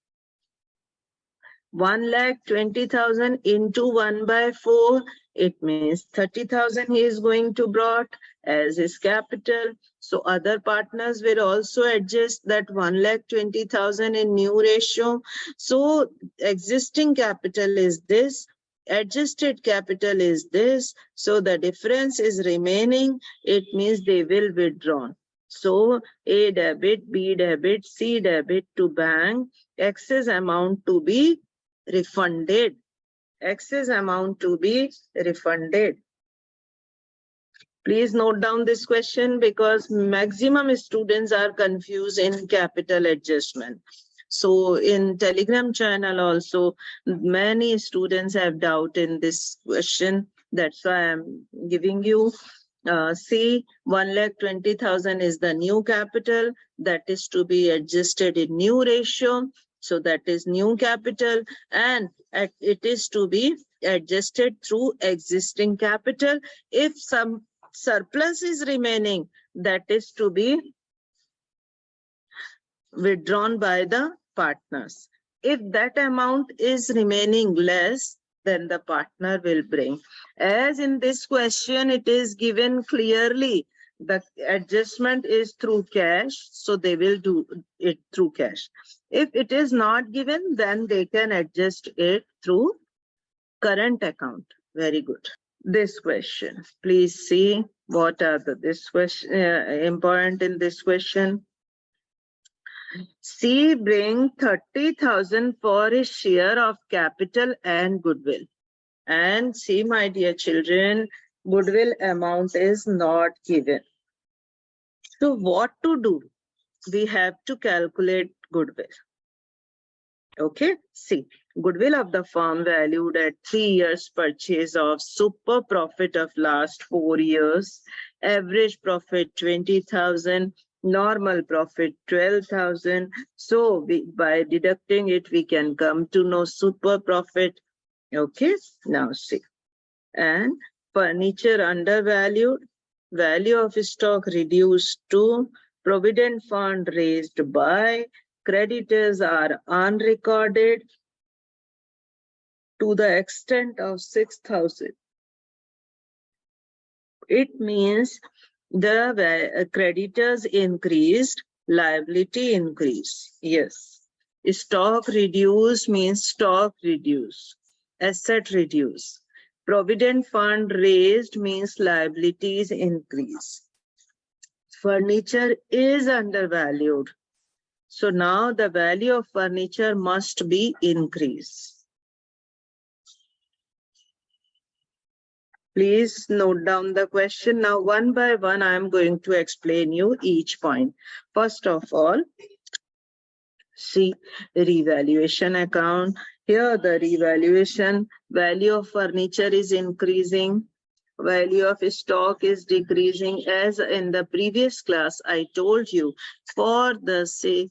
1,20,000 into 1 by 4, it means 30,000 he is going to brought as his capital. So other partners will also adjust that 1,20,000 in new ratio. So existing capital is this, adjusted capital is this. So the difference is remaining. It means they will withdraw. So A debit, B debit, C debit to bank, excess amount to be refunded. Excess amount to be refunded. Please note down this question because maximum students are confused in capital adjustment. So in Telegram channel also, many students have doubt in this question. That's why I'm giving you. See, 1,20,000 is the new capital that is to be adjusted in new ratio. So that is new capital and it is to be adjusted through existing capital. If some surplus is remaining, that is to be withdrawn by the partners. If that amount is remaining less, then the partner will bring. As in this question, it is given clearly the adjustment is through cash, so they will do it through cash. If it is not given, then they can adjust it through current account. Very good. This question, please see what are this question important in this question. C bring 30,000 for his share of capital and goodwill. And see, my dear children, goodwill amount is not given. So what to do? We have to calculate goodwill. Okay, see, goodwill of the firm valued at 3 years purchase of super profit of last 4 years, average profit 20,000, normal profit 12,000. So by deducting it, we can come to know super profit. Okay, now see. And furniture undervalued, value of stock reduced to, provident fund raised by, creditors are unrecorded to the extent of 6,000. It means the creditors increased, liability increased. Yes. Stock reduced means stock reduced, asset reduced. Provident fund raised means liabilities increase. Furniture is undervalued. So now the value of furniture must be increased. Please note down the question. Now, one by one, I am going to explain you each point. First of all, see revaluation account. Here the revaluation value of furniture is increasing. Value of stock is decreasing. As in the previous class, I told you, for the sake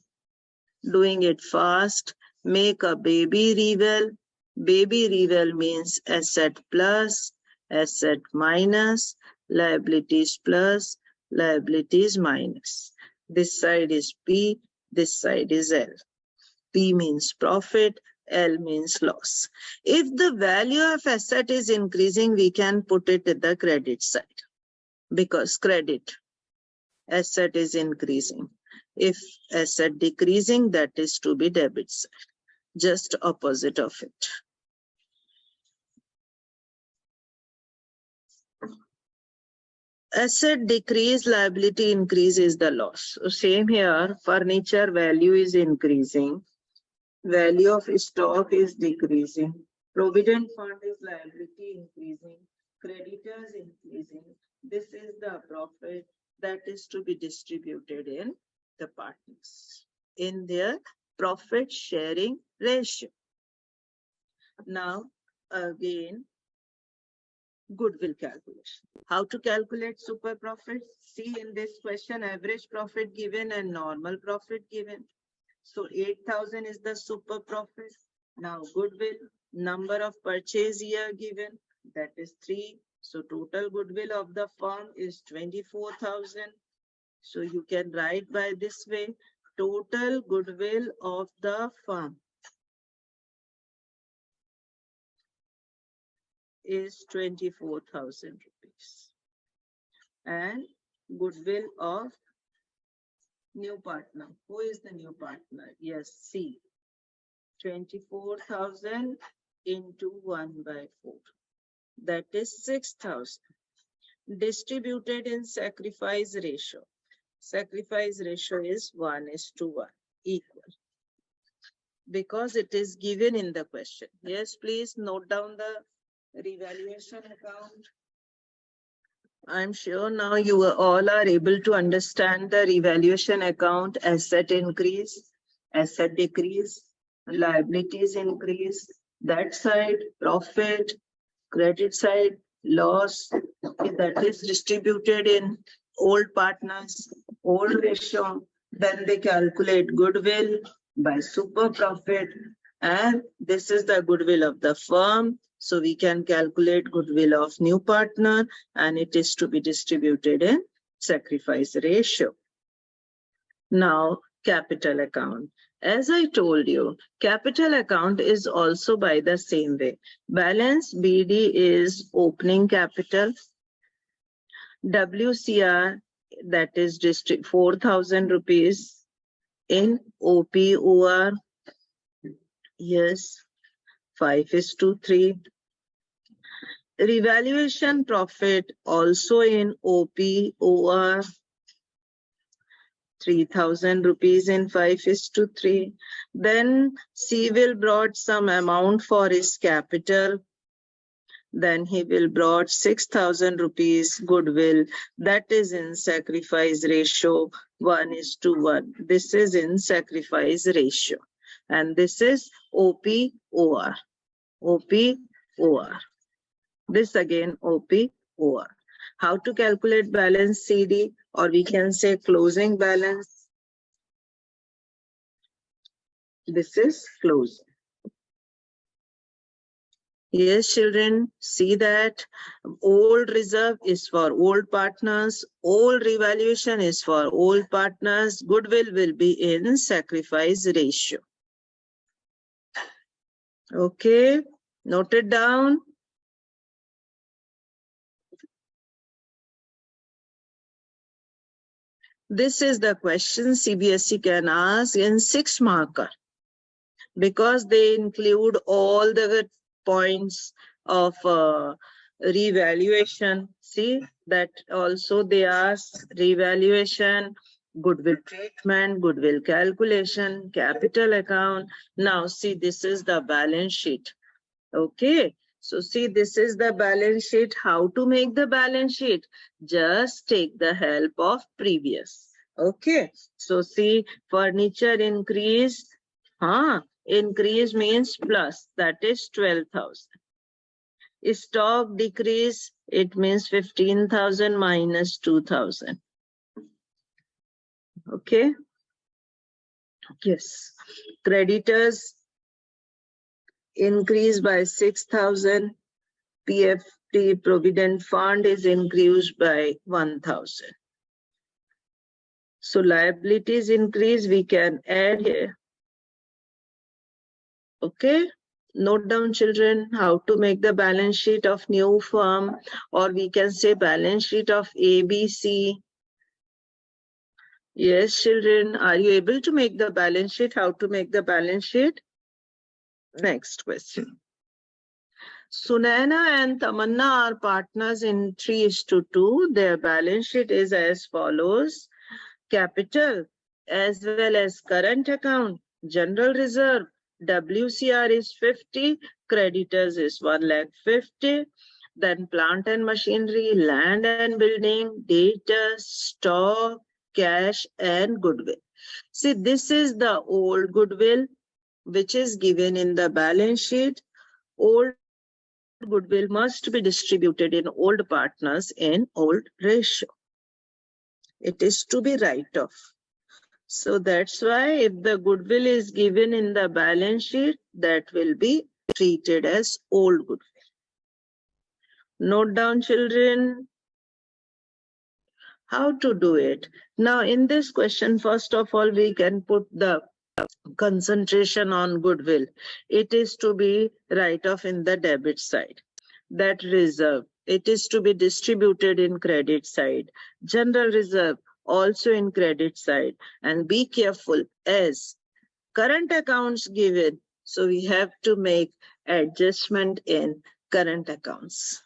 doing it fast, make a baby reval. Baby reval means asset plus, asset minus, liabilities plus, liabilities minus. This side is P, this side is L. P means profit, L means loss. If the value of asset is increasing, we can put it at the credit side because credit, asset is increasing. If asset decreasing, that is to be debit side, just opposite of it. Asset decrease, liability increase is the loss. So same here, furniture value is increasing. Value of stock is decreasing. Provident fund is liability increasing. Creditors increasing. This is the profit that is to be distributed in the partners in their profit sharing ratio. Now, again, goodwill calculation. How to calculate super profit? See in this question, average profit given and normal profit given. So 8,000 is the super profit. Now goodwill, number of purchase year given, that is 3. So total goodwill of the firm is 24,000. So you can write by this way, total goodwill of the firm is 24,000 rupees. And goodwill of new partner. Who is the new partner? Yes, C. 24,000 into 1 by 4. That is 6,000. Distributed in sacrifice ratio. Sacrifice ratio is 1:1, equal. Because it is given in the question. Yes, please note down the revaluation account. I'm sure now you all are able to understand the revaluation account. Asset increase, asset decrease, liabilities increase, that side profit, credit side loss. That is distributed in old partners, old ratio. Then they calculate goodwill by super profit, and this is the goodwill of the firm. So we can calculate goodwill of new partner, and it is to be distributed in sacrifice ratio. Now, capital account. As I told you, capital account is also by the same way. Balance BD is opening capital. WCR, that is 4,000 rupees in OPOR. Yes, 5:3. Revaluation profit also in OPOR. 3,000 rupees in 5:3. Then C will brought some amount for his capital. Then he will brought 6,000 rupees goodwill. That is in sacrifice ratio 1:1. This is in sacrifice ratio. And this is OPOR. OPOR. This again OPOR. How to calculate balance CD, or we can say closing balance. This is closing. Yes, children, see that old reserve is for old partners, old revaluation is for old partners, goodwill will be in sacrifice ratio. Okay, note it down. This is the question CBSE can ask in 6 marker because they include all the points of revaluation. See that also they ask revaluation, goodwill treatment, goodwill calculation, capital account. Now see, this is the balance sheet. Okay, so see, this is the balance sheet. How to make the balance sheet? Just take the help of previous. Okay, so see, furniture increase. Increase means plus, that is 12,000. Stock decrease, it means 15,000 minus 2,000. Okay. Yes. Creditors increase by 6,000. PFT Provident Fund is increased by 1,000. So liabilities increase, we can add here. Okay. Note down, children, how to make the balance sheet of new firm, or we can say balance sheet of ABC. Yes, children, are you able to make the balance sheet? How to make the balance sheet? Next question. Sunaina and Tamanna are partners in 3:2. Their balance sheet is as follows. Capital as well as current account, general reserve, WCR is 50, creditors is 1,50,000. Then plant and machinery, land and building, data, stock, cash and goodwill. See, this is the old goodwill which is given in the balance sheet. Old goodwill must be distributed in old partners in old ratio. It is to be write off. So that's why if the goodwill is given in the balance sheet, that will be treated as old goodwill. Note down, children, how to do it. Now in this question, first of all, we can put the concentration on goodwill. It is to be write off in the debit side. That reserve, it is to be distributed in credit side. General reserve also in credit side. And be careful, as current accounts given, so we have to make adjustment in current accounts.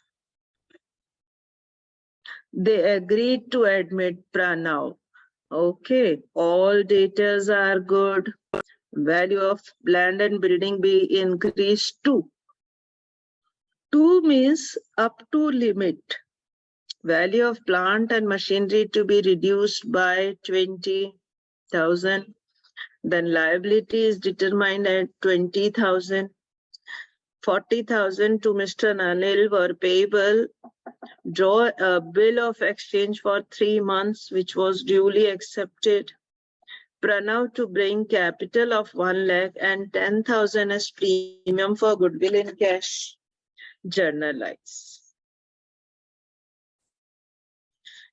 They agreed to admit Pranav. Okay, all datas are good. Value of land and building be increased to. 2 means up to limit. Value of plant and machinery to be reduced by 20,000. Then liability is determined at 20,000. 40,000 to Mr. Anil were payable. Draw a bill of exchange for 3 months, which was duly accepted. Pranav to bring capital of 1 lakh and 10,000 as premium for goodwill in cash. Journalize.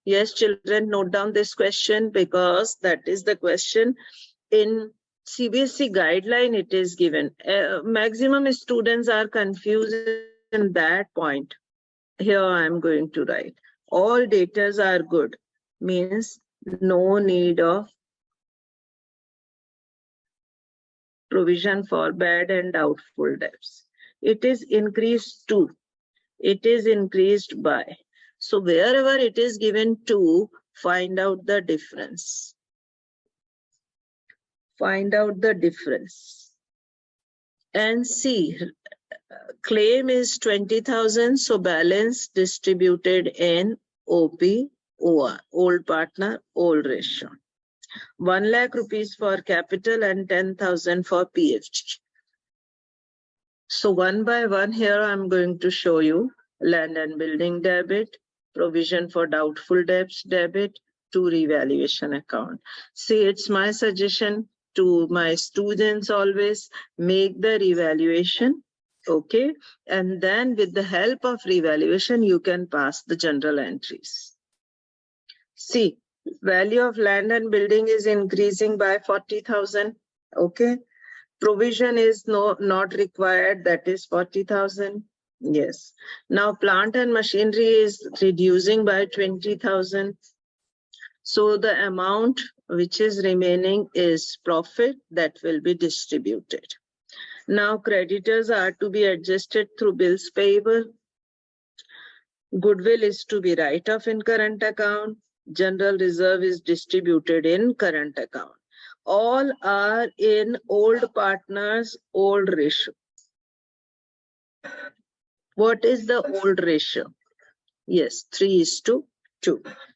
Yes, children, note down this question because that is the question in CBSE guideline it is given. Maximum students are confused in that point. Here I am going to write. All datas are good, means no need of provision for bad and doubtful debts. It is increased to. It is increased by. So wherever it is given to, find out the difference. Find out the difference. And see, claim is 20,000, so balance distributed in OP, OR, old partner, old ratio. 1 lakh rupees for capital and 10,000 for PFG. So one by one here I'm going to show you land and building debit, provision for doubtful debts debit, to revaluation account. See, it's my suggestion to my students always make the revaluation Okay, and then with the help of revaluation, you can pass the general entries. See, value of land and building is increasing by 40,000. Okay, provision is not required, that is 40,000. Yes. Now plant and machinery is reducing by 20,000. So the amount which is remaining is profit that will be distributed. Now creditors are to be adjusted through bills payable. Goodwill is to be write-off in current account. General reserve is distributed in current account. All are in old partners, old ratio. What is the old ratio? Yes, 3:2.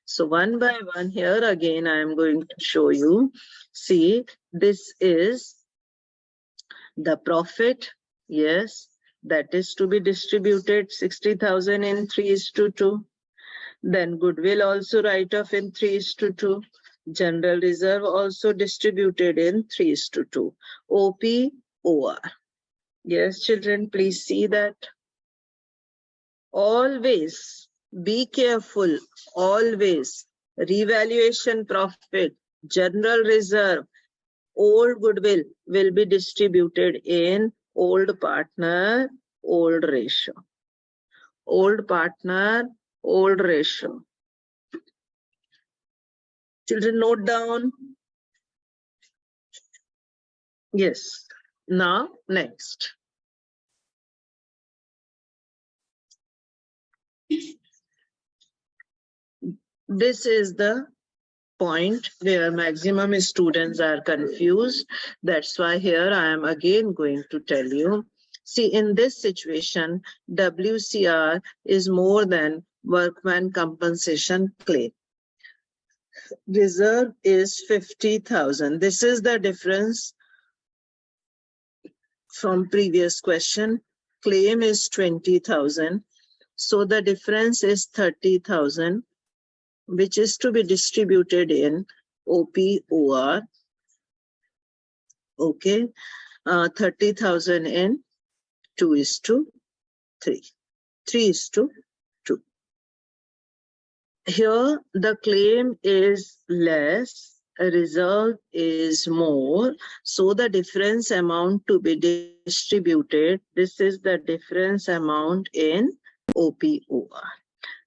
So one by one here again I am going to show you. See, this is the profit. Yes, that is to be distributed 60,000 in 3:2. Then goodwill also write off in 3:2. General reserve also distributed in 3:2. OP, OR. Yes, children, please see that. Always be careful, always. Revaluation profit, general reserve, old goodwill will be distributed in old partner, old ratio. Old partner, old ratio. Children, note down. Yes. Now, next. This is the point where maximum students are confused. That's why here I am again going to tell you. See, in this situation, WCR is more than workman compensation claim. Reserve is 50,000. This is the difference from previous question. Claim is 20,000. So the difference is 30,000, which is to be distributed in OPOR. Okay, 30,000 in 2:3. 3:2. Here the claim is less, reserve is more. So the difference amount to be distributed, this is the difference amount in OPOR.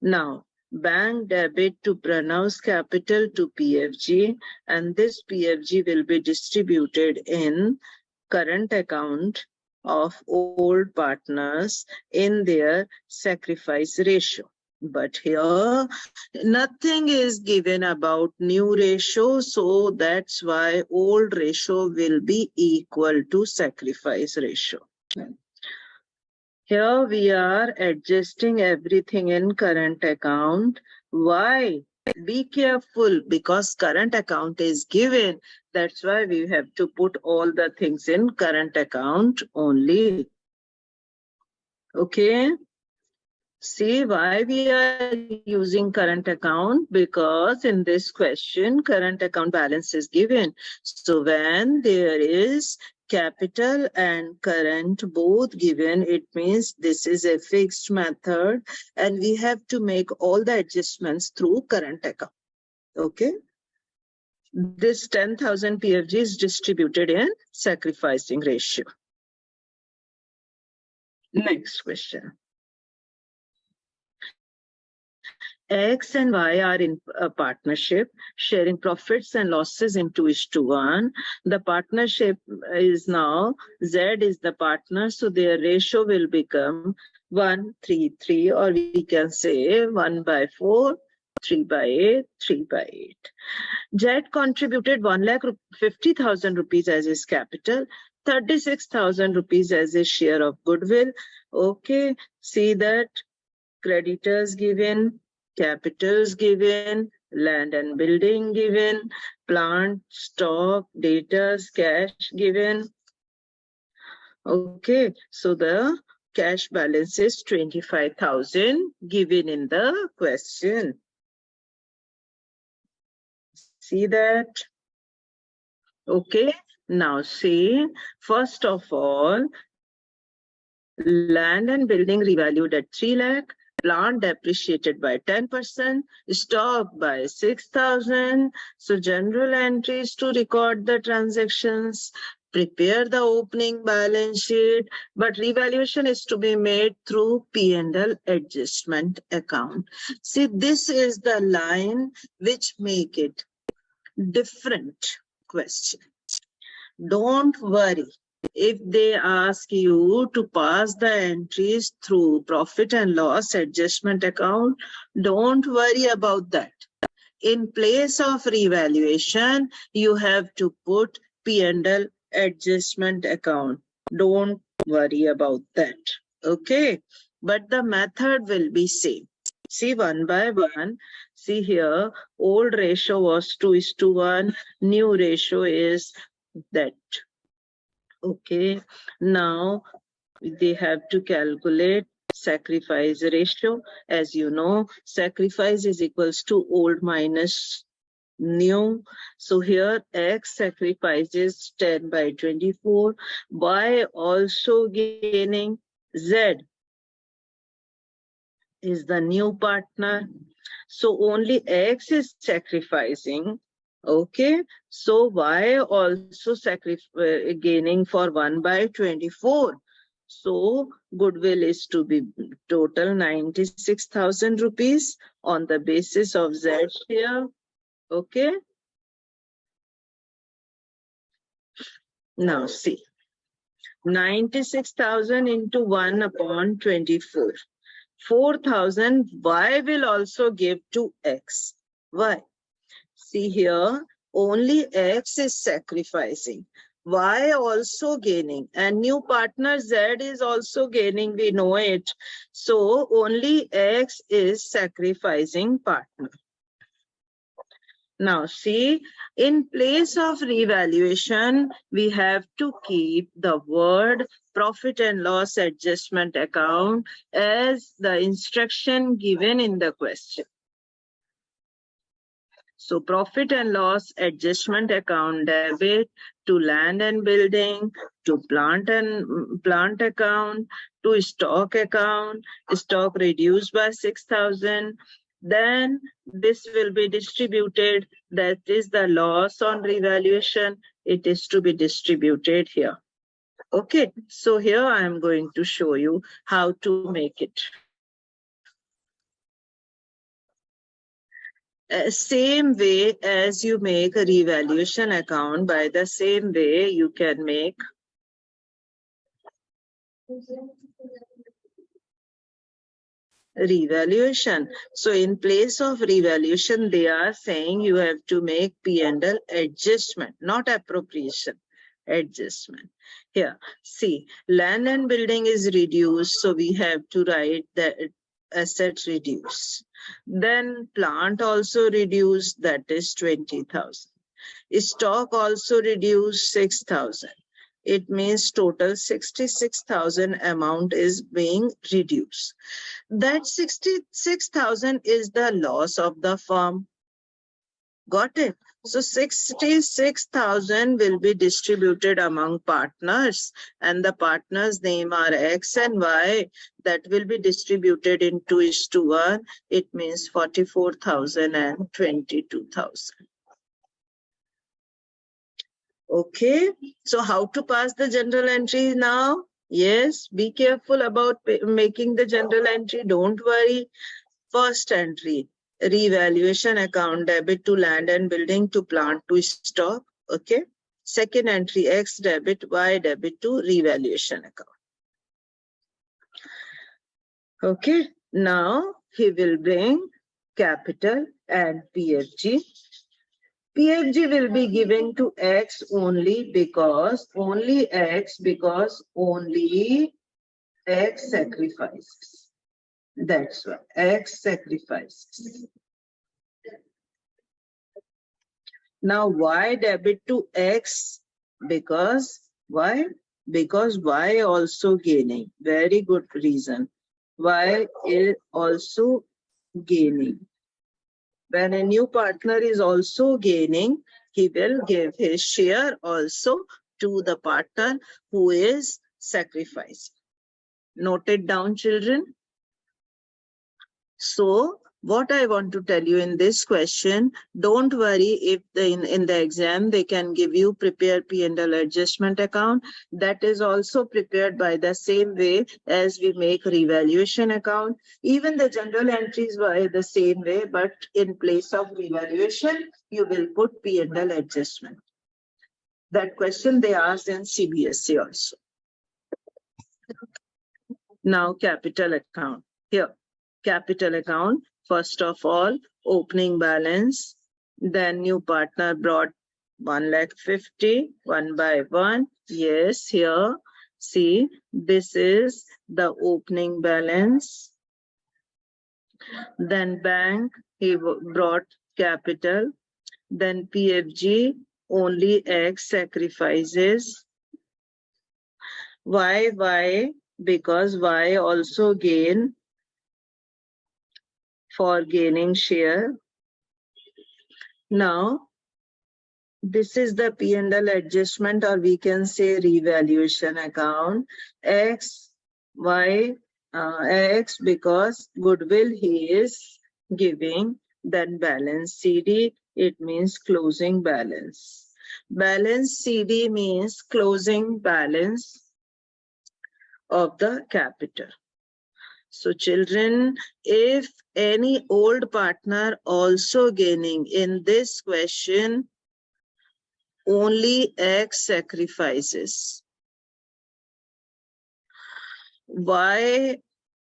Now, bank debit to Pranav's capital to PFG, and this PFG will be distributed in current account of old partners in their sacrifice ratio. But here nothing is given about new ratio, so that's why old ratio will be equal to sacrifice ratio. Here we are adjusting everything in current account. Why? Be careful, because current account is given. That's why we have to put all the things in current account only. Okay. See why we are using current account? Because in this question, current account balance is given. So when there is capital and current both given, it means this is a fixed method and we have to make all the adjustments through current account. Okay. This 10,000 PFG is distributed in sacrificing ratio. Next question. X and Y are in a partnership, sharing profits and losses in 2:1. The partnership is now, Z is the partner, so their ratio will become 1:3:3, or we can say 1/4, 3/8, 3/8. Z contributed 1,50,000 rupees as his capital, 36,000 rupees as his share of goodwill. Okay, see that creditors given, capitals given, land and building given, plant, stock, debtors, cash given. Okay, so the cash balance is 25,000 given in the question. See that? Okay, now see, first of all, Land and building revalued at 3 lakh. Plant depreciated by 10%, stock by 6,000. So general entries to record the transactions, prepare the opening balance sheet, but revaluation is to be made through P&L adjustment account. See, this is the line which make it different question. Don't worry. If they ask you to pass the entries through profit and loss adjustment account, don't worry about that. In place of revaluation, you have to put P&L adjustment account. Don't worry about that. Okay. But the method will be same. See, one by one. See here, old ratio was 2:1. New ratio is that. Okay, now they have to calculate sacrifice ratio. As you know, sacrifice is equals to old minus new. So here X sacrifices 10 by 24. Y also gaining. Z is the new partner. So only X is sacrificing. Okay, so Y also gaining for 1 by 24. So goodwill is to be total 96,000 rupees on the basis of Z share. Okay. Now see, 96,000 into 1 upon 24. 4,000 Y will also give to X. Why? See here, only X is sacrificing. Y also gaining, and new partner Z is also gaining, we know it. So only X is sacrificing partner. Now see, in place of revaluation, we have to keep the word profit and loss adjustment account as the instruction given in the question. So profit and loss adjustment account debit to land and building, to plant account, to stock account, stock reduced by 6,000. Then this will be distributed. That is the loss on revaluation. It is to be distributed here. Okay, so here I am going to show you how to make it. Same way as you make a revaluation account, by the same way you can make revaluation. So in place of revaluation, they are saying you have to make P&L adjustment, not appropriation, adjustment. Here, see, land and building is reduced, so we have to write that asset reduce. Then plant also reduced, that is 20,000. Stock also reduced 6,000. It means total 66,000 amount is being reduced. That 66,000 is the loss of the firm. Got it? So 66,000 will be distributed among partners, and the partners' name are X and Y. That will be distributed in 2:1. It means 44,000 and 22,000. Okay, so how to pass the journal entry now? Yes, be careful about making the journal entry. Don't worry. First entry, revaluation account, debit to land and building, to plant, to stock. Okay. Second entry, X debit, Y debit to revaluation account. Okay. Now he will bring capital and PFG. PFG will be given to X only because only X sacrifices. That's why X sacrifices. Now Y debit to X because why? Because Y also gaining. Very good reason. Y is also gaining. When a new partner is also gaining, he will give his share also to the partner who is sacrificing. Note it down, children. So what I want to tell you in this question, don't worry if in the exam they can give you prepare P&L adjustment account. That is also prepared by the same way as we make revaluation account. Even the journal entries were the same way, but in place of revaluation, you will put P&L adjustment. That question they asked in CBSE also. Now capital account. Here, capital account. First of all, opening balance. Then new partner brought 1,50,000, 1 by 1. Yes, here. See, this is the opening balance. Then bank, he brought capital. Then PFG, only X sacrifices. Why? Because Y also gain for gaining share. Now, this is the P&L adjustment, or we can say revaluation account. X, Y, X because goodwill he is giving. Then balance CD, it means closing balance. Balance CD means closing balance of the capital. So children, if any old partner also gaining in this question, only X sacrifices. Y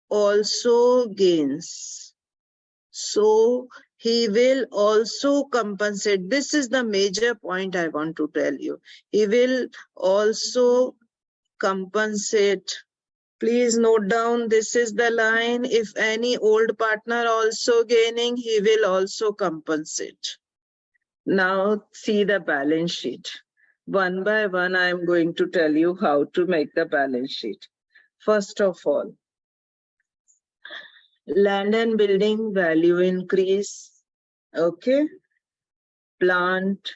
also gains. So he will also compensate. This is the major point I want to tell you. He will also compensate. Please note down, this is the line. If any old partner also gaining, he will also compensate. Now see the balance sheet. One by one, I am going to tell you how to make the balance sheet. First of all, land and building value increase. Okay. Plant,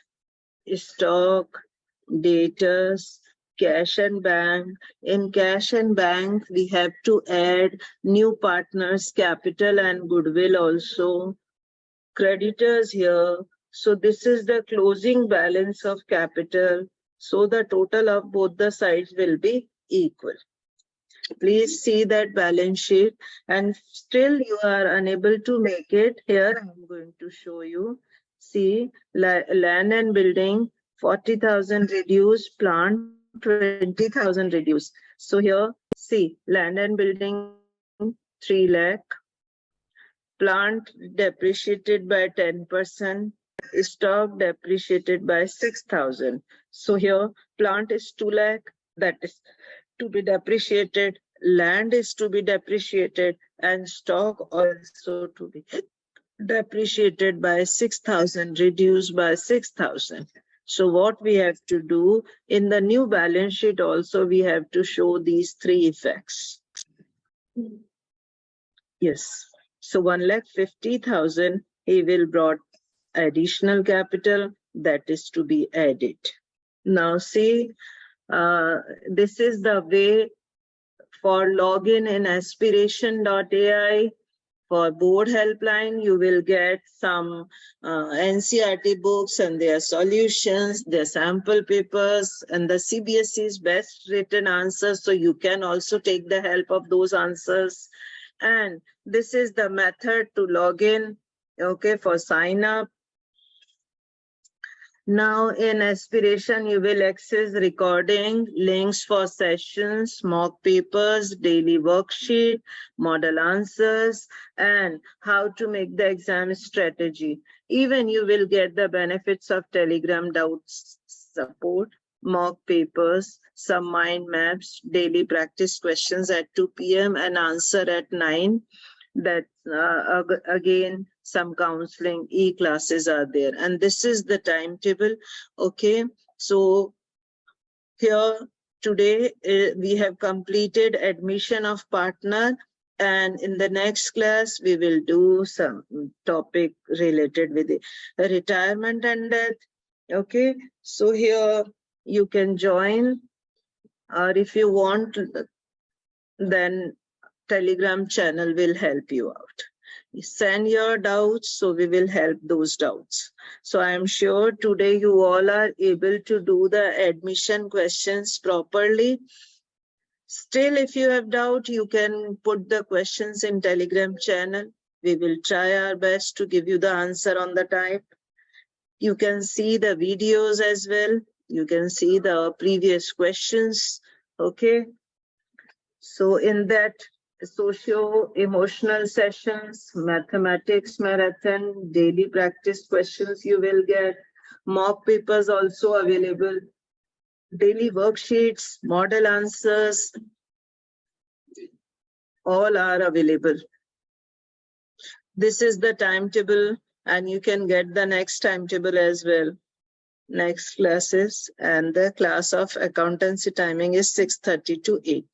stock, debtors, cash and bank. In cash and bank, we have to add new partners, capital and goodwill also. Creditors here. So this is the closing balance of capital. So the total of both the sides will be equal. Please see that balance sheet, and still you are unable to make it. Here I am going to show you. See, land and building 40,000 reduced, plant 20,000 reduced. So here, see, land and building 3 lakh, plant depreciated by 10%, stock depreciated by 6,000. So here, plant is 2 lakh, that is to be depreciated, land is to be depreciated, and stock also to be depreciated by 6,000, reduced by 6,000. So what we have to do in the new balance sheet also, we have to show these three effects. Yes. So 1,50,000, he will brought additional capital that is to be added. Now see, this is the way for login in aspiration.ai. For board helpline, you will get some NCERT books and their solutions, their sample papers, and the CBSE's best written answers. So you can also take the help of those answers. And this is the method to log in, okay, for sign up. Now in Aspiration, you will access recording, links for sessions, mock papers, daily worksheet, model answers, and how to make the exam strategy. Even you will get the benefits of Telegram doubts support, mock papers, some mind maps, daily practice questions at 2 p.m. and answer at 9. That again, some counseling e-classes are there, and this is the timetable. Okay, so here today we have completed admission of partner, and in the next class we will do some topic related with it, retirement and death. Okay, so here you can join, or if you want then Telegram channel will help you out. Send your doubts, so we will help those doubts. So I am sure today you all are able to do the admission questions properly. Still, if you have doubt, you can put the questions in Telegram channel. We will try our best to give you the answer on the time. You can see the videos as well. You can see the previous questions. Okay. So in that socio-emotional sessions, mathematics marathon, daily practice questions you will get, mock papers also available, daily worksheets, model answers, all are available. This is the timetable, and you can get the next timetable as well. Next classes, and the class of accountancy timing is 6:30 to 8.